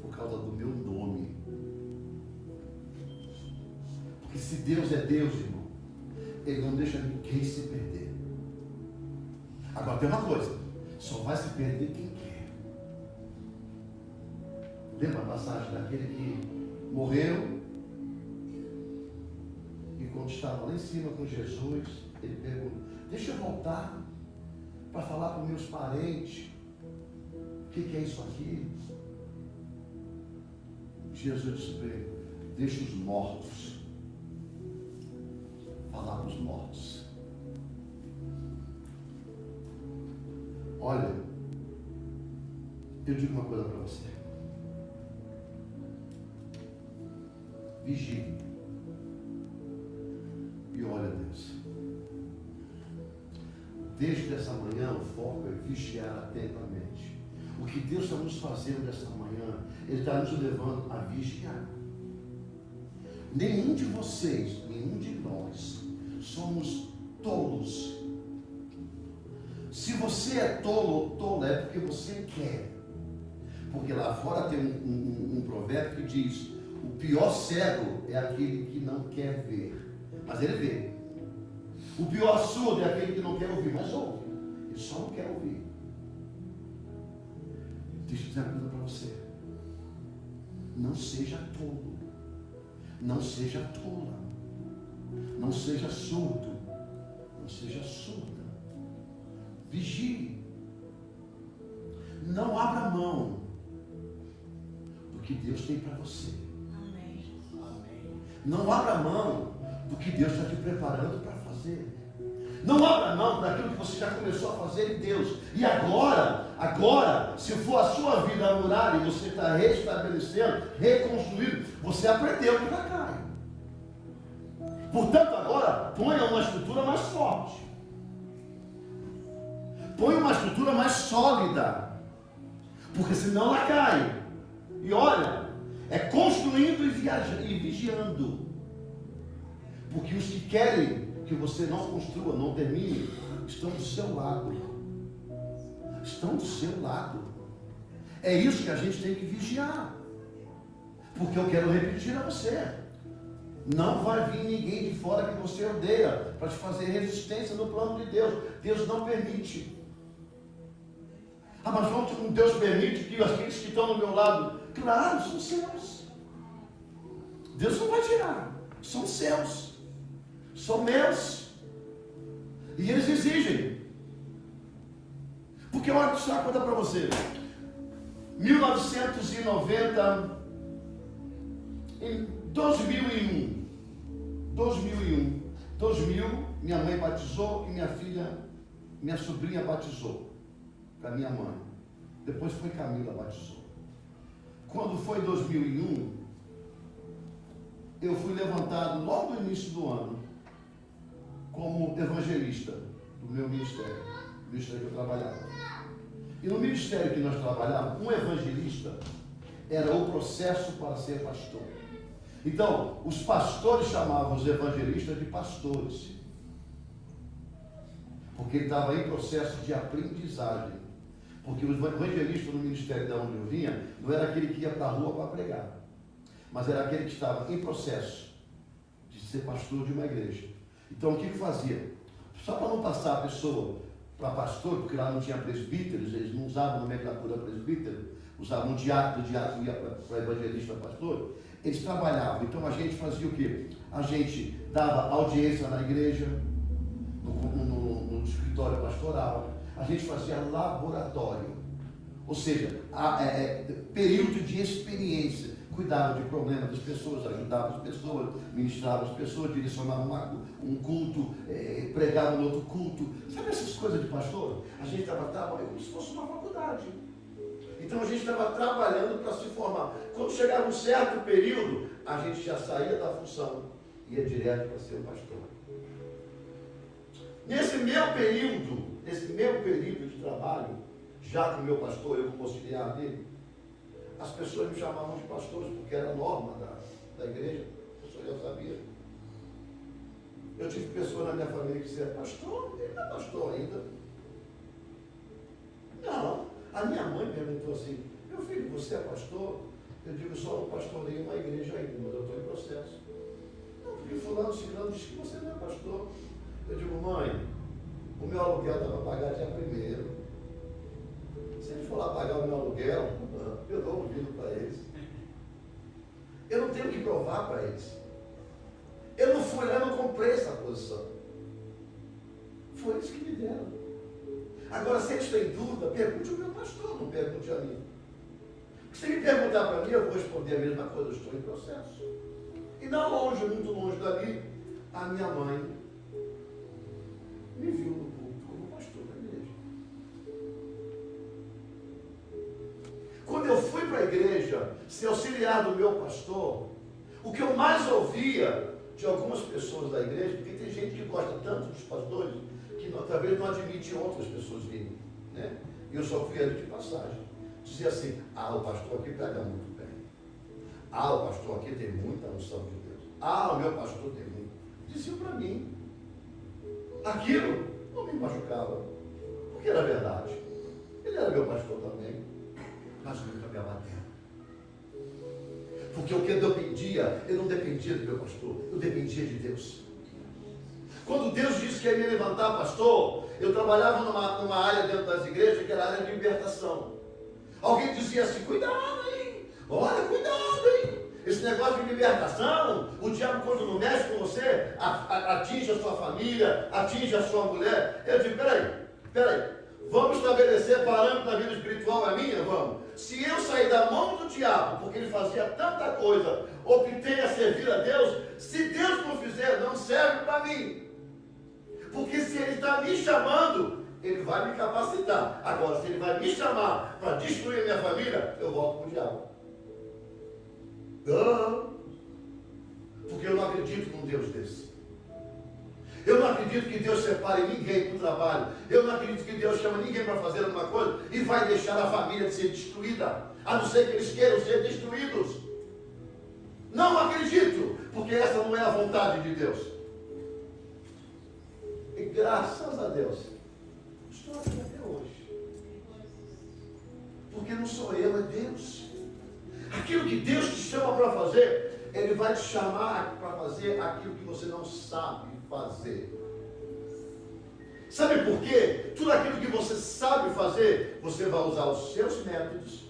Speaker 1: por causa do meu nome. Porque se Deus é Deus, irmão, Ele não deixa ninguém se perder. Agora tem uma coisa, só vai se perder quem quer. Lembra a passagem daquele que morreu e quando estava lá em cima com Jesus, ele perguntou, deixa eu voltar para falar com meus parentes o que é isso aqui? Jesus disse para ele, deixa os mortos falar para os mortos. Olha, eu digo uma coisa para você. Vigie. E olha a Deus. Desde essa manhã o foco é vigiar atentamente. O que Deus está nos fazendo essa manhã, Ele está nos levando a vigiar. Nenhum de vocês, nenhum de nós, somos tolos. Se você é tolo ou tola, é porque você quer. Porque lá fora tem um provérbio que diz, o pior cego é aquele que não quer ver, mas ele vê. O pior surdo é aquele que não quer ouvir, mas ouve. Ele só não quer ouvir. Deixa eu dizer uma coisa para você. Não seja tolo. Não seja tola. Não seja surdo. Não seja surda. Vigie. Não abra mão do que Deus tem para você.
Speaker 3: Amém.
Speaker 1: Não abra mão do que Deus está te preparando para fazer. Não abra mão daquilo que você já começou a fazer em Deus. E agora, se for a sua vida a muralha e você está restabelecendo, reconstruindo, você aprendeu que já cai. Portanto, agora, ponha uma estrutura mais forte. Põe uma estrutura mais sólida. Porque senão ela cai. E olha, é construindo e vigiando. Porque os que querem que você não construa, não termine, estão do seu lado. Estão do seu lado. É isso que a gente tem que vigiar. Porque eu quero repetir a você. Não vai vir ninguém de fora que você odeia para te fazer resistência no plano de Deus. Deus não permite. Ah, mas vamos, Deus permite que aqueles que estão no meu lado, claro, são seus. Deus não vai tirar, são seus, são meus. E eles exigem. Porque olha, deixa eu contar para você. 1990, em 2001, 2001. 2000, minha mãe batizou e minha sobrinha batizou. Com a minha mãe. Depois foi Camila batizou. Quando foi 2001, eu fui levantado logo no início do ano como evangelista do meu ministério, do ministério que eu trabalhava. E no ministério que nós trabalhávamos, um evangelista era o processo para ser pastor. Então, os pastores chamavam os evangelistas de pastores, porque ele estava em processo de aprendizagem. Porque o evangelista no ministério de onde eu vinha, não era aquele que ia para a rua para pregar, mas era aquele que estava em processo de ser pastor de uma igreja. Então, o que fazia? Só para não passar a pessoa para pastor, porque lá não tinha presbíteros, eles não usavam nomenclatura presbítero, usavam diácono, diácono ia para evangelista, pastor. Eles trabalhavam. Então, a gente fazia o quê? A gente dava audiência na igreja, no escritório pastoral. A gente fazia laboratório, ou seja, período de experiência, cuidava de problemas das pessoas, ajudava as pessoas, ministrava as pessoas, direcionava um culto, pregava no outro culto. Sabe essas coisas de pastor? A gente estava trabalhando como se fosse uma faculdade. Então a gente estava trabalhando para se formar. Quando chegava um certo período, a gente já saía da função, ia direto para ser o pastor. Nesse meu período de trabalho, já com o meu pastor, eu como auxiliar dele, as pessoas me chamavam de pastores, porque era a norma da igreja, a pessoa já sabia. Eu tive pessoas na minha família que diziam, pastor, ele não é pastor ainda. Não, a minha mãe perguntou assim, meu filho, você é pastor? Eu digo, só não pastorei uma igreja ainda, mas eu estou em processo. Não, porque fulano, ciclano disse que você não é pastor. Eu digo, mãe, o meu aluguel está para pagar dia 1º. Se ele for lá pagar o meu aluguel, eu dou ouvido para eles. Eu não tenho que provar para eles. Eu não fui lá, eu não comprei essa posição. Foi eles que me deram. Agora, se eles têm dúvida, pergunte ao meu pastor, não pergunte a mim. Se me perguntar para mim, eu vou responder a mesma coisa, eu estou em processo. E não longe, muito longe dali, a minha mãe me viu no culto como pastor da igreja. Quando eu fui para a igreja, ser auxiliar do meu pastor, o que eu mais ouvia de algumas pessoas da igreja, porque tem gente que gosta tanto dos pastores, que talvez não admite outras pessoas virem, né? E eu só fui ali de passagem. Dizia assim, o pastor aqui prega muito bem. O pastor aqui tem muita unção de Deus. O meu pastor tem muito. Dizia para mim. Aquilo não me machucava, porque era verdade. Ele era meu pastor também, mas nunca me abateu. Porque o que eu dependia, eu não dependia do meu pastor, eu dependia de Deus. Quando Deus disse que ia me levantar pastor, eu trabalhava numa área dentro das igrejas, que era a área de libertação. Alguém dizia assim, cuidado, hein? Olha, cuidado, hein? Esse negócio de libertação, o diabo quando não mexe com você, atinge a sua família, atinge a sua mulher. Eu digo, peraí, vamos estabelecer parâmetro na vida espiritual a minha? Vamos. Se eu sair da mão do diabo, porque ele fazia tanta coisa, optei a servir a Deus, se Deus não fizer, não serve para mim. Porque se ele está me chamando, ele vai me capacitar. Agora, se ele vai me chamar para destruir a minha família, eu volto para o diabo. Porque eu não acredito num Deus desse. Eu não acredito que Deus separe ninguém para o trabalho. Eu não acredito que Deus chama ninguém para fazer alguma coisa e vai deixar a família de ser destruída, a não ser que eles queiram ser destruídos. Não acredito, porque essa não é a vontade de Deus. E graças a Deus, estou aqui até hoje. Porque não sou eu, é Deus. Aquilo que Deus te chama para fazer, Ele vai te chamar para fazer aquilo que você não sabe fazer. Sabe por quê? Tudo aquilo que você sabe fazer, você vai usar os seus métodos,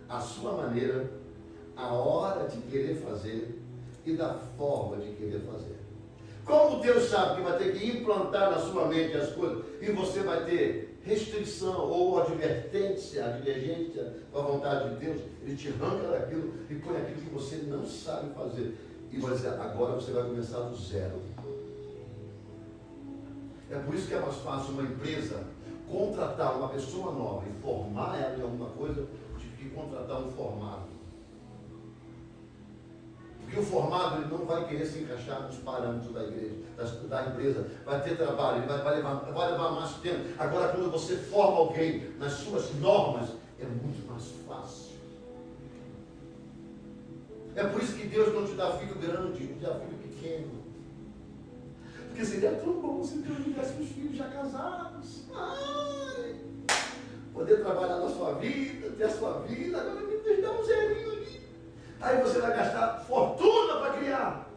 Speaker 1: a sua maneira, a hora de querer fazer e da forma de querer fazer. Como Deus sabe que vai ter que implantar na sua mente as coisas e você vai ter restrição ou advertência, divergência com a vontade de Deus, Ele te arranca daquilo e põe aquilo que você não sabe fazer. e vai dizer, agora você vai começar do zero. É por isso que é mais fácil uma empresa contratar uma pessoa nova e formar ela em alguma coisa do que contratar um formado. Porque o formado ele não vai querer se encaixar nos parâmetros da igreja, da empresa. Vai ter trabalho, ele vai levar mais tempo. Agora, quando você forma alguém nas suas normas, é muito mais fácil. É por isso que Deus não te dá filho grande, te dá filho pequeno. Porque seria tão bom se Deus me desse os filhos já casados. Ai, poder trabalhar na sua vida, ter a sua vida, agora me dá um zerinho ali. Aí você vai gastar fortuna para criar.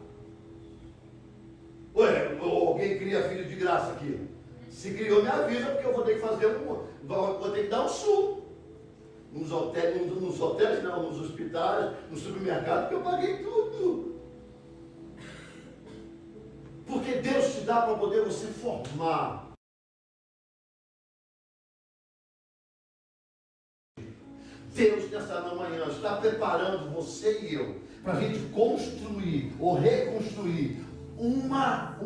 Speaker 1: Ué, alguém cria filho de graça aqui. Se criou, me avisa, porque eu vou ter que fazer vou ter que dar um sul. Nos hotéis, não, nos hospitais, no supermercado, porque eu paguei tudo. Porque Deus te dá para poder você formar. Deus, nessa manhã, está preparando você e eu para a gente construir ou reconstruir uma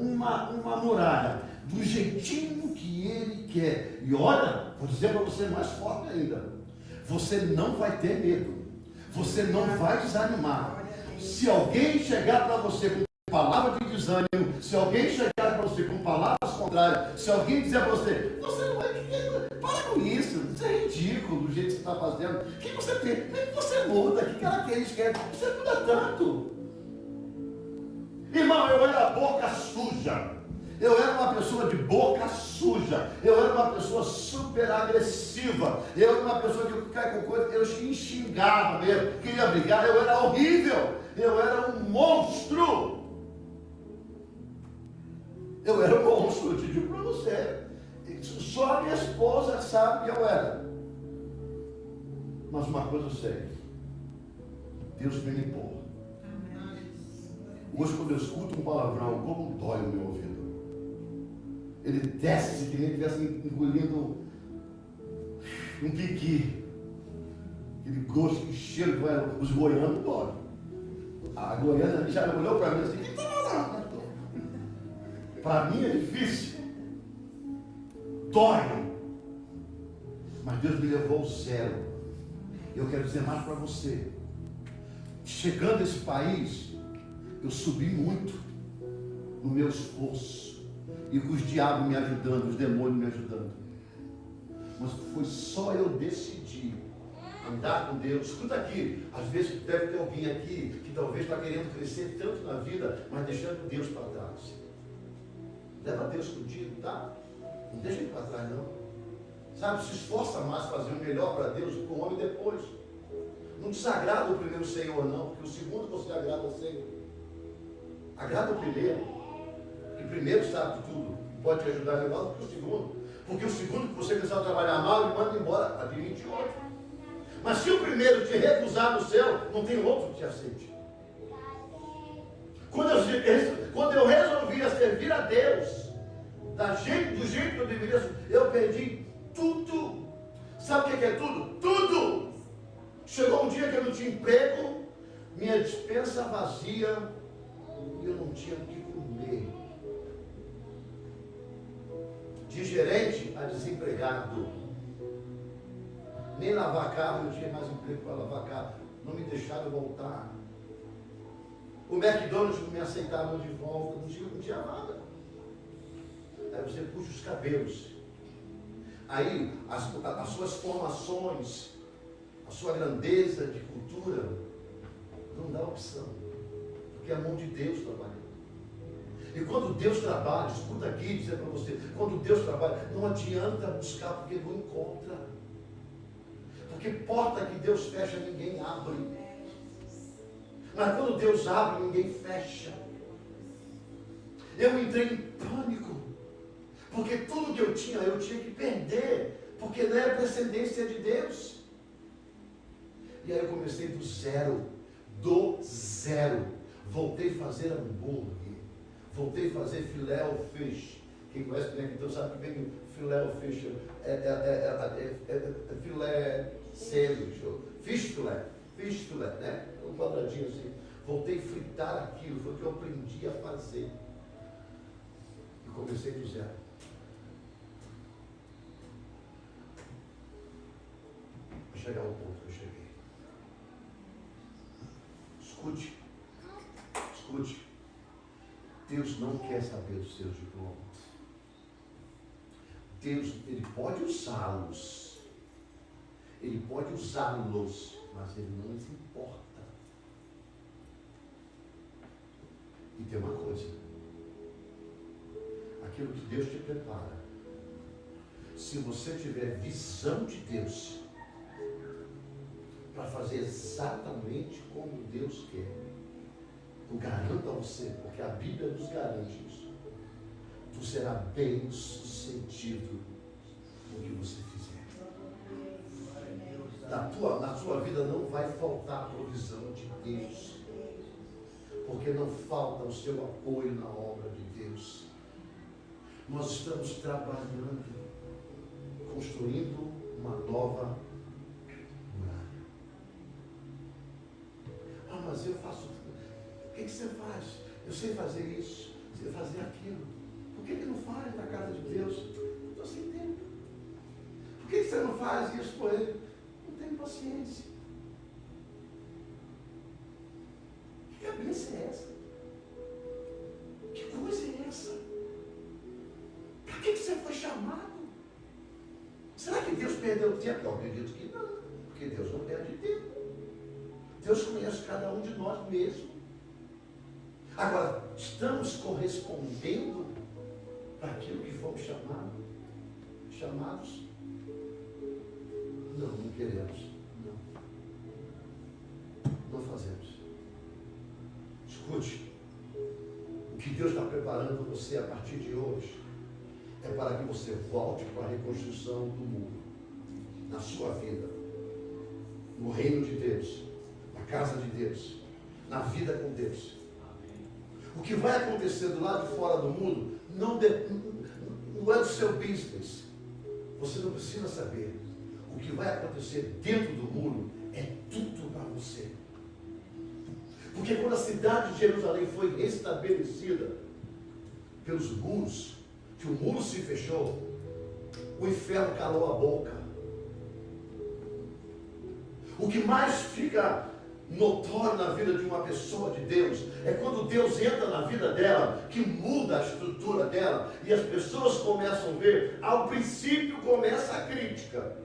Speaker 1: muralha do jeitinho que Ele quer. E olha, vou dizer para você mais forte ainda: você não vai ter medo, você não vai desanimar. Se alguém chegar para você com palavra de desânimo, se alguém chegar para você com palavras contrárias, se alguém dizer para você, você não vai querer, para com isso, isso é ridículo do jeito que você está fazendo. O que você tem? Nem que você muda, que característica é? Você muda tanto. Irmão, eu era boca suja. Eu era uma pessoa de boca suja. Eu era uma pessoa super agressiva. Eu era uma pessoa que cai com coisa, eu xingava mesmo, queria brigar, eu era horrível. Eu era um monstro. Eu era um monstro, eu te digo para você. Só a minha esposa sabe que eu era. Mas uma coisa eu sei: Deus me limpou. Hoje, quando eu escuto um palavrão, como dói o meu ouvido. Ele desce que nem estivesse engolindo um piqui. Aquele gosto, que cheiro que vai. Os goianos dói. A goiana já olhou para mim assim: o que está falando? Para mim é difícil. Dói. Mas Deus me levou ao zero. Eu quero dizer mais para você. Chegando a esse país, eu subi muito no meu esforço. E com os diabos me ajudando, os demônios me ajudando. Mas foi só eu decidir andar com Deus. Escuta aqui, às vezes deve ter alguém aqui que talvez está querendo crescer tanto na vida, mas deixando Deus para trás. Leva Deus contigo, tá? Não deixa ele para trás, não. Sabe, se esforça mais para fazer o melhor para Deus do que o homem depois. Não desagrada o primeiro Senhor, não, porque o segundo você agrada ao Senhor. Agrada o primeiro. Que primeiro sabe de tudo, pode te ajudar melhor do que o segundo. Porque o segundo que você precisar trabalhar mal, ele manda embora, admite outro. Mas se o primeiro te recusar no céu, não tem outro que te aceite. Quando eu resolvi servir a Deus do jeito que eu deveria, eu perdi tudo. Sabe o que é tudo? Tudo! Chegou um dia que eu não tinha emprego, minha despensa vazia e eu não tinha o que comer. De gerente a desempregado. Nem lavar carro, eu não tinha mais emprego para lavar carro. Não me deixaram voltar. O McDonald's não me aceitaram de volta, não tinha nada. Aí você puxa os cabelos. Aí as suas formações, a sua grandeza de cultura, não dá opção. Porque é a mão de Deus trabalhando. E quando Deus trabalha, escuta aqui, dizer para você, quando Deus trabalha, não adianta buscar porque não encontra. Porque porta que Deus fecha, ninguém abre. Mas quando Deus abre, ninguém fecha. Eu entrei em pânico. Porque tudo que eu tinha que perder. Porque não era descendência de Deus. E aí eu comecei do zero. Do zero. Voltei a fazer hambúrguer. Voltei a fazer filé ao fish. Quem conhece bem então sabe que vem filé ao fish. Filé sandwich. Fish filé, né? Um quadradinho assim. voltei a fritar aquilo, foi o que eu aprendi a fazer. E comecei do zero. Para chegar ao ponto que eu cheguei. Escute. Escute. Deus não quer saber dos seus diplomas. Deus, Ele pode usá-los. Ele pode usá-los, mas Ele não se importa. E tem uma coisa. Aquilo que Deus te prepara, se você tiver visão de Deus, para fazer exatamente como Deus quer, eu garanto a você, porque a Bíblia nos garante isso, tu será bem sucedido no que você fizer. Na sua vida não vai faltar a provisão de Deus, porque não falta o seu apoio na obra de Deus. Nós estamos trabalhando, construindo uma nova muralha. Ah, mas eu faço. O que você faz? Eu sei fazer isso, sei fazer aquilo. Por que não faz na casa de Deus? Estou sem tempo. Por que você não faz isso com Ele? Não tenho paciência. Que cabeça é essa? Que coisa é essa? Para que você foi chamado? Será que Deus perdeu tempo? Eu acredito que não, porque Deus não perde tempo. Deus conhece cada um de nós mesmo. Agora, estamos correspondendo para aquilo que fomos chamados? Não, não queremos. Não fazemos. Escute, o que Deus está preparando você a partir de hoje é para que você volte para a reconstrução do mundo, na sua vida, no reino de Deus, na casa de Deus, na vida com Deus. O que vai acontecer do lado de fora do mundo não é do seu business. Você não precisa saber. O que vai acontecer dentro do muro é tudo para você. Porque quando a cidade de Jerusalém foi restabelecida pelos muros, que o muro se fechou, o inferno calou a boca. O que mais fica notório na vida de uma pessoa de Deus é quando Deus entra na vida dela, que muda a estrutura dela, e as pessoas começam a ver. Ao princípio começa a crítica,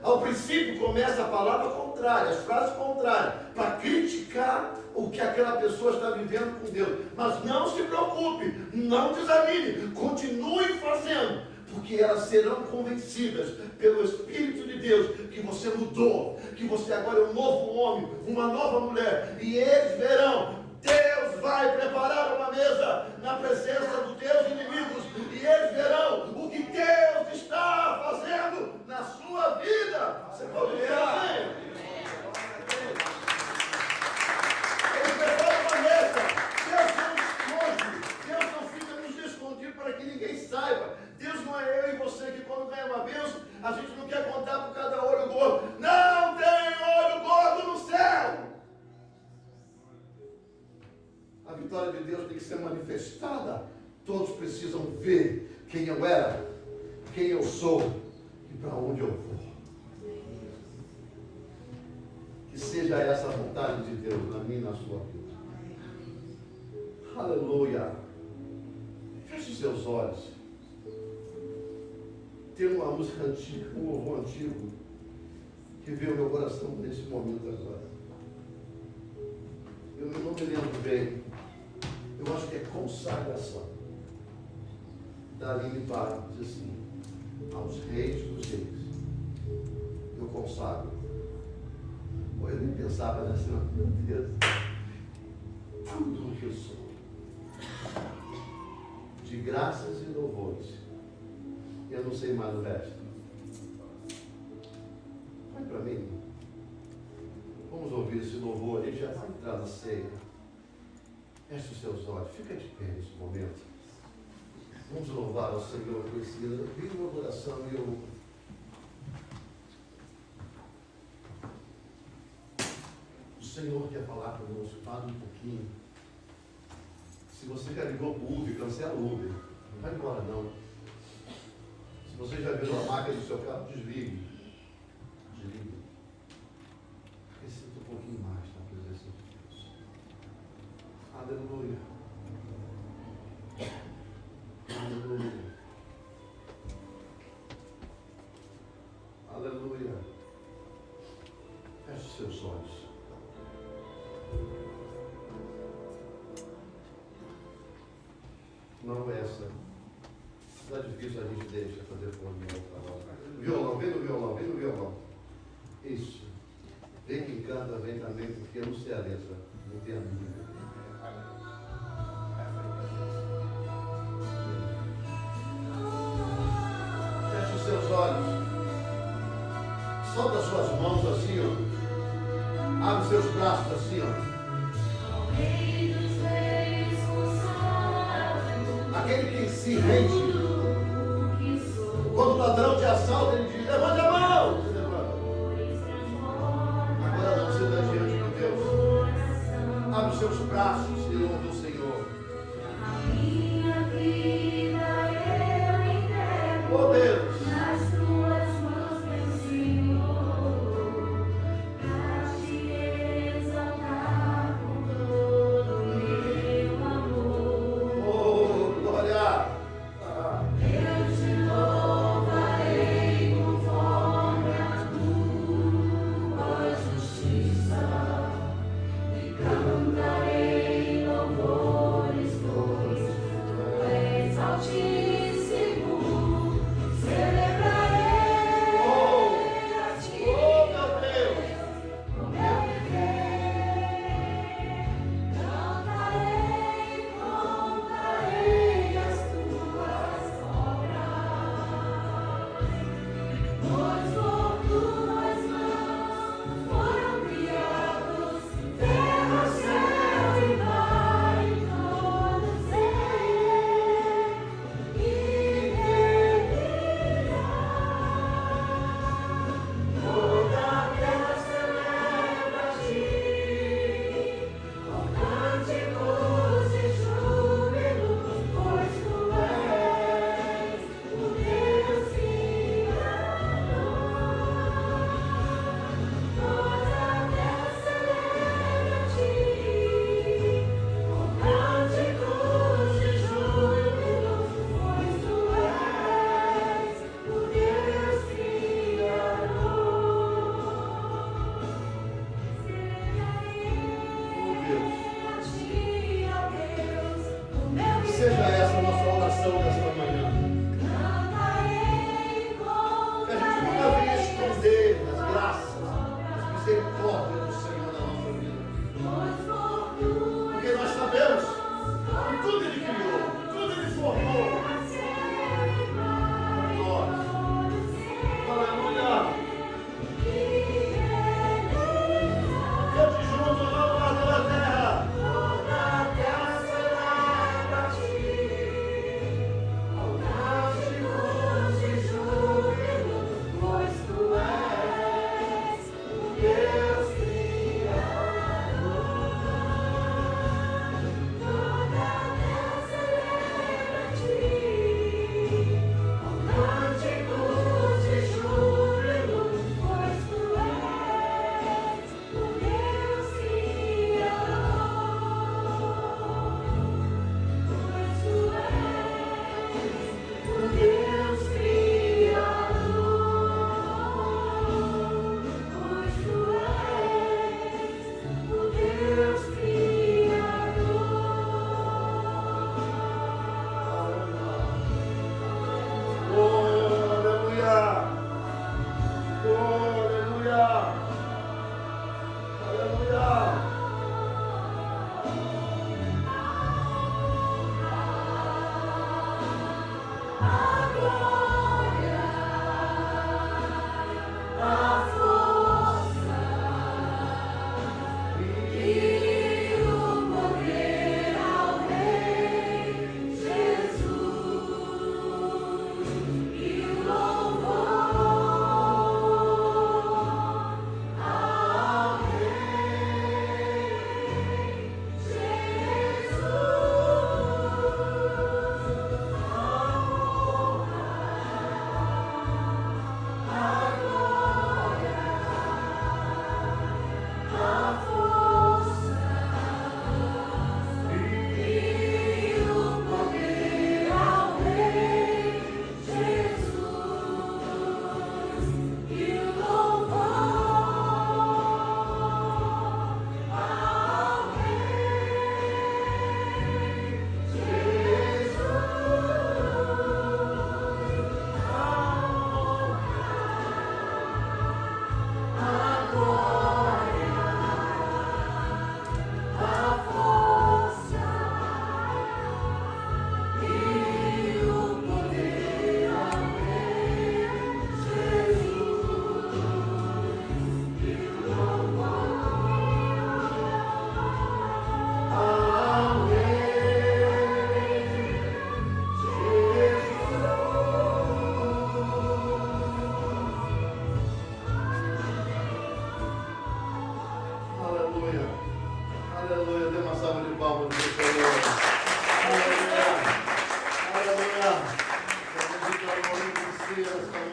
Speaker 1: ao princípio começa a palavra contrária, as frases contrárias, para criticar o que aquela pessoa está vivendo com Deus. Mas não se preocupe, não desanime, continue fazendo, porque elas serão convencidas pelo Espírito de Deus que você mudou, que você agora é um novo homem, uma nova mulher, e eles verão. Deus vai preparar uma mesa na presença dos teus inimigos, e eles verão o que Deus está fazendo na sua vida. Você pode dizer amém? Ele prepara uma mesa. Deus não esconde, Deus não fica nos escondido para que ninguém saiba. Deus não é eu e você que quando ganha uma bênção, a gente não quer contar por cada olho gordo. Não tem olho gordo no céu. A vitória de Deus tem que ser manifestada. Todos precisam ver quem eu era, quem eu sou e para onde eu vou. Que seja essa a vontade de Deus na minha e na sua vida. Aleluia. Feche os seus olhos. Tem uma música antiga, um louvor antigo, que veio ao meu coração nesse momento agora. Eu não me lembro bem. Eu acho que é consagração. Dali me para, diz assim: aos reis dos reis, eu consagro. Pô, eu nem pensava nessa, meu Deus, tudo o que eu sou, de graças e louvores, eu não sei mais o resto. Vai para mim. Vamos ouvir esse louvor, a gente já vai entrar na ceia. Feche os seus olhos, fica de pé nesse momento. Vamos louvar ao Senhor por esse dia. Vem no meu coração e eu. O Senhor quer falar conosco, fala um pouquinho. Se você já ligou para o Uber, cancela o Uber. Não vai embora não. Se você já virou a máquina do seu carro, desligue. Desligue. Sinta um pouquinho mais na presença de Deus. Aleluia. Aleluia. Aleluia. Feche os seus olhos. Não essa. Está difícil, a gente deixa fazer fone de outra. Violão, vem no violão, vem no violão. Isso. Vem quem canta, vem também, porque eu não sei a letra. Não tem a Bíblia. Feche os seus olhos. Solta as suas mãos assim, ó. Abre os seus braços assim, ó. Aquele que se rende. Quando o ladrão te assalta, ele diz: levante a mão. Você levanta. Agora não, você está diante de Deus. Abre os seus braços e louva o Senhor. Oh Deus.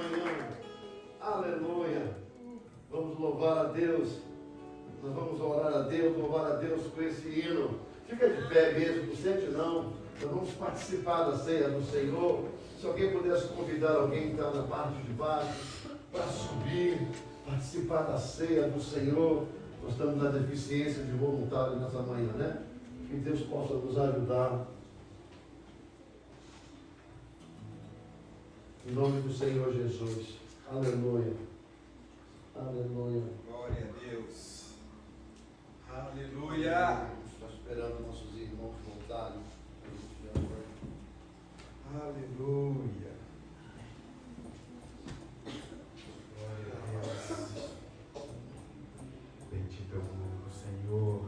Speaker 1: manhã. Aleluia. Vamos louvar a Deus. Nós vamos orar a Deus, louvar a Deus com esse hino. Fica de pé mesmo, não sente não. Nós vamos participar da ceia do Senhor. Se alguém pudesse convidar alguém que está na parte de baixo para subir, participar da ceia do Senhor. Nós estamos na deficiência de voluntário nessa manhã, né? Que Deus possa nos ajudar. Em nome do Senhor Jesus. Aleluia. Aleluia.
Speaker 2: Glória a Deus. Aleluia.
Speaker 1: Está esperando nossos irmãos voltarem.
Speaker 2: Aleluia. Glória a Deus. Bendito é o nome do Senhor.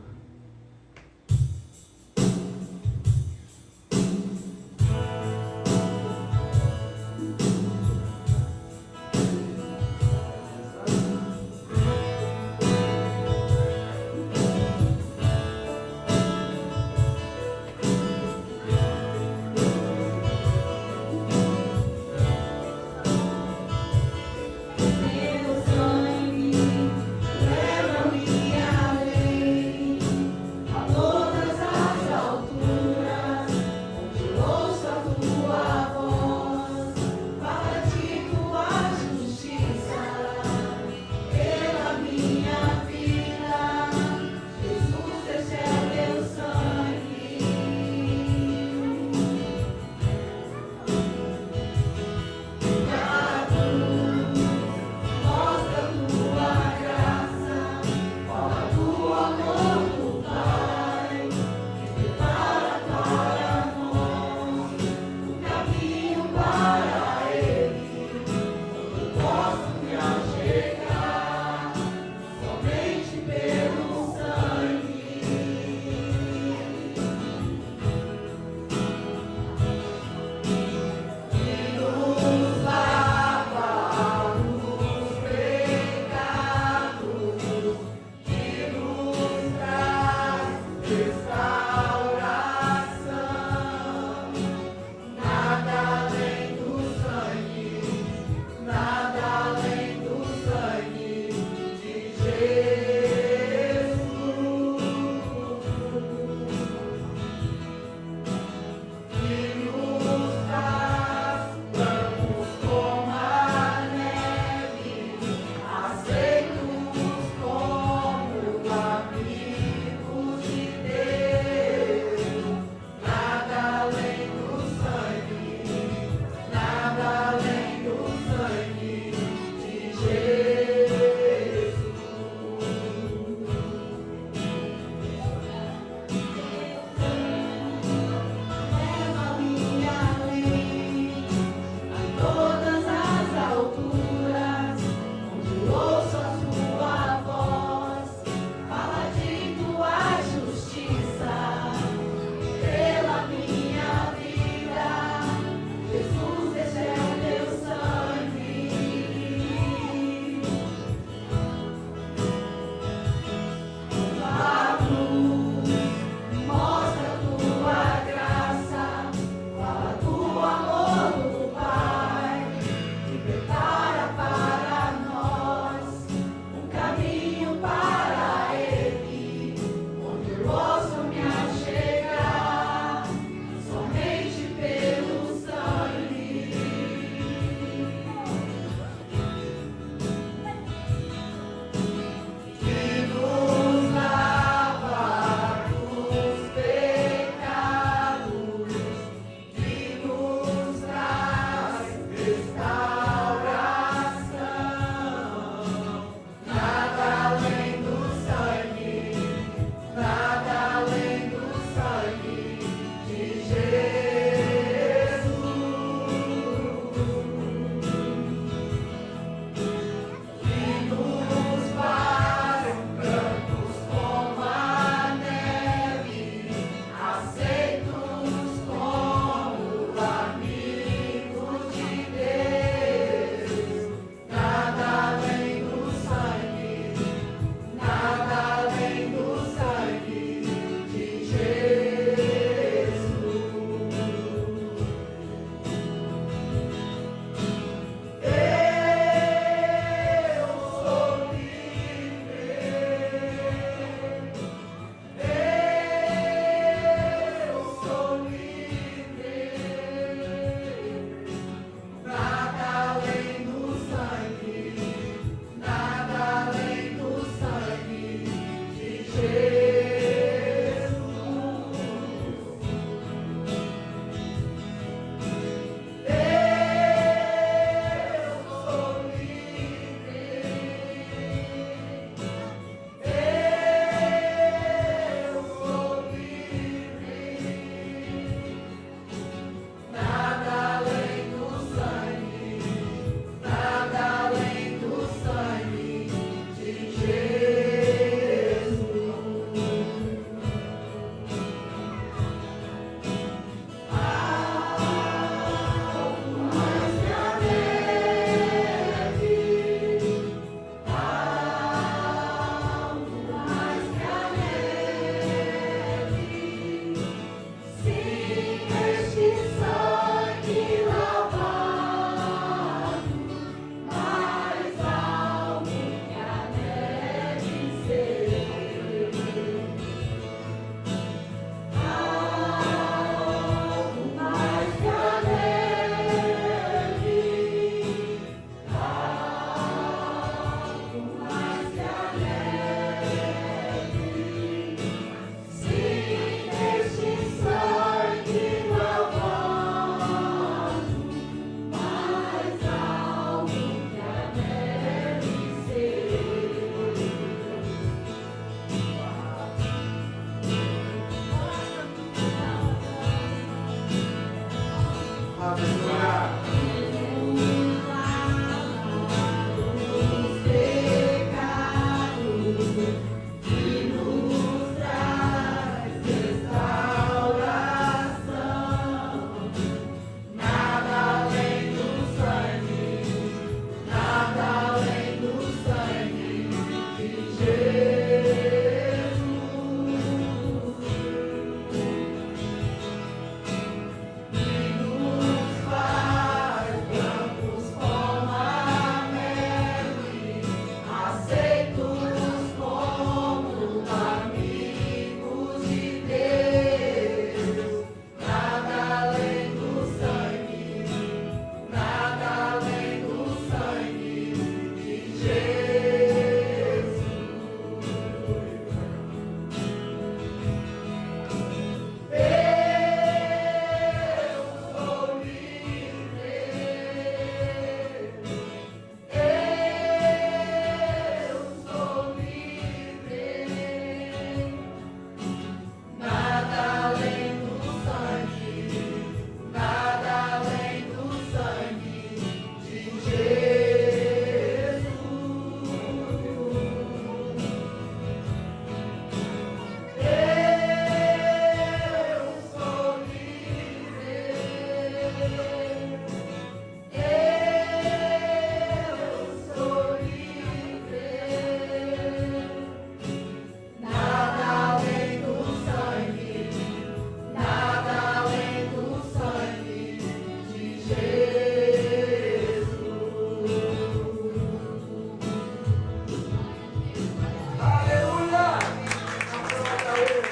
Speaker 3: Aleluia.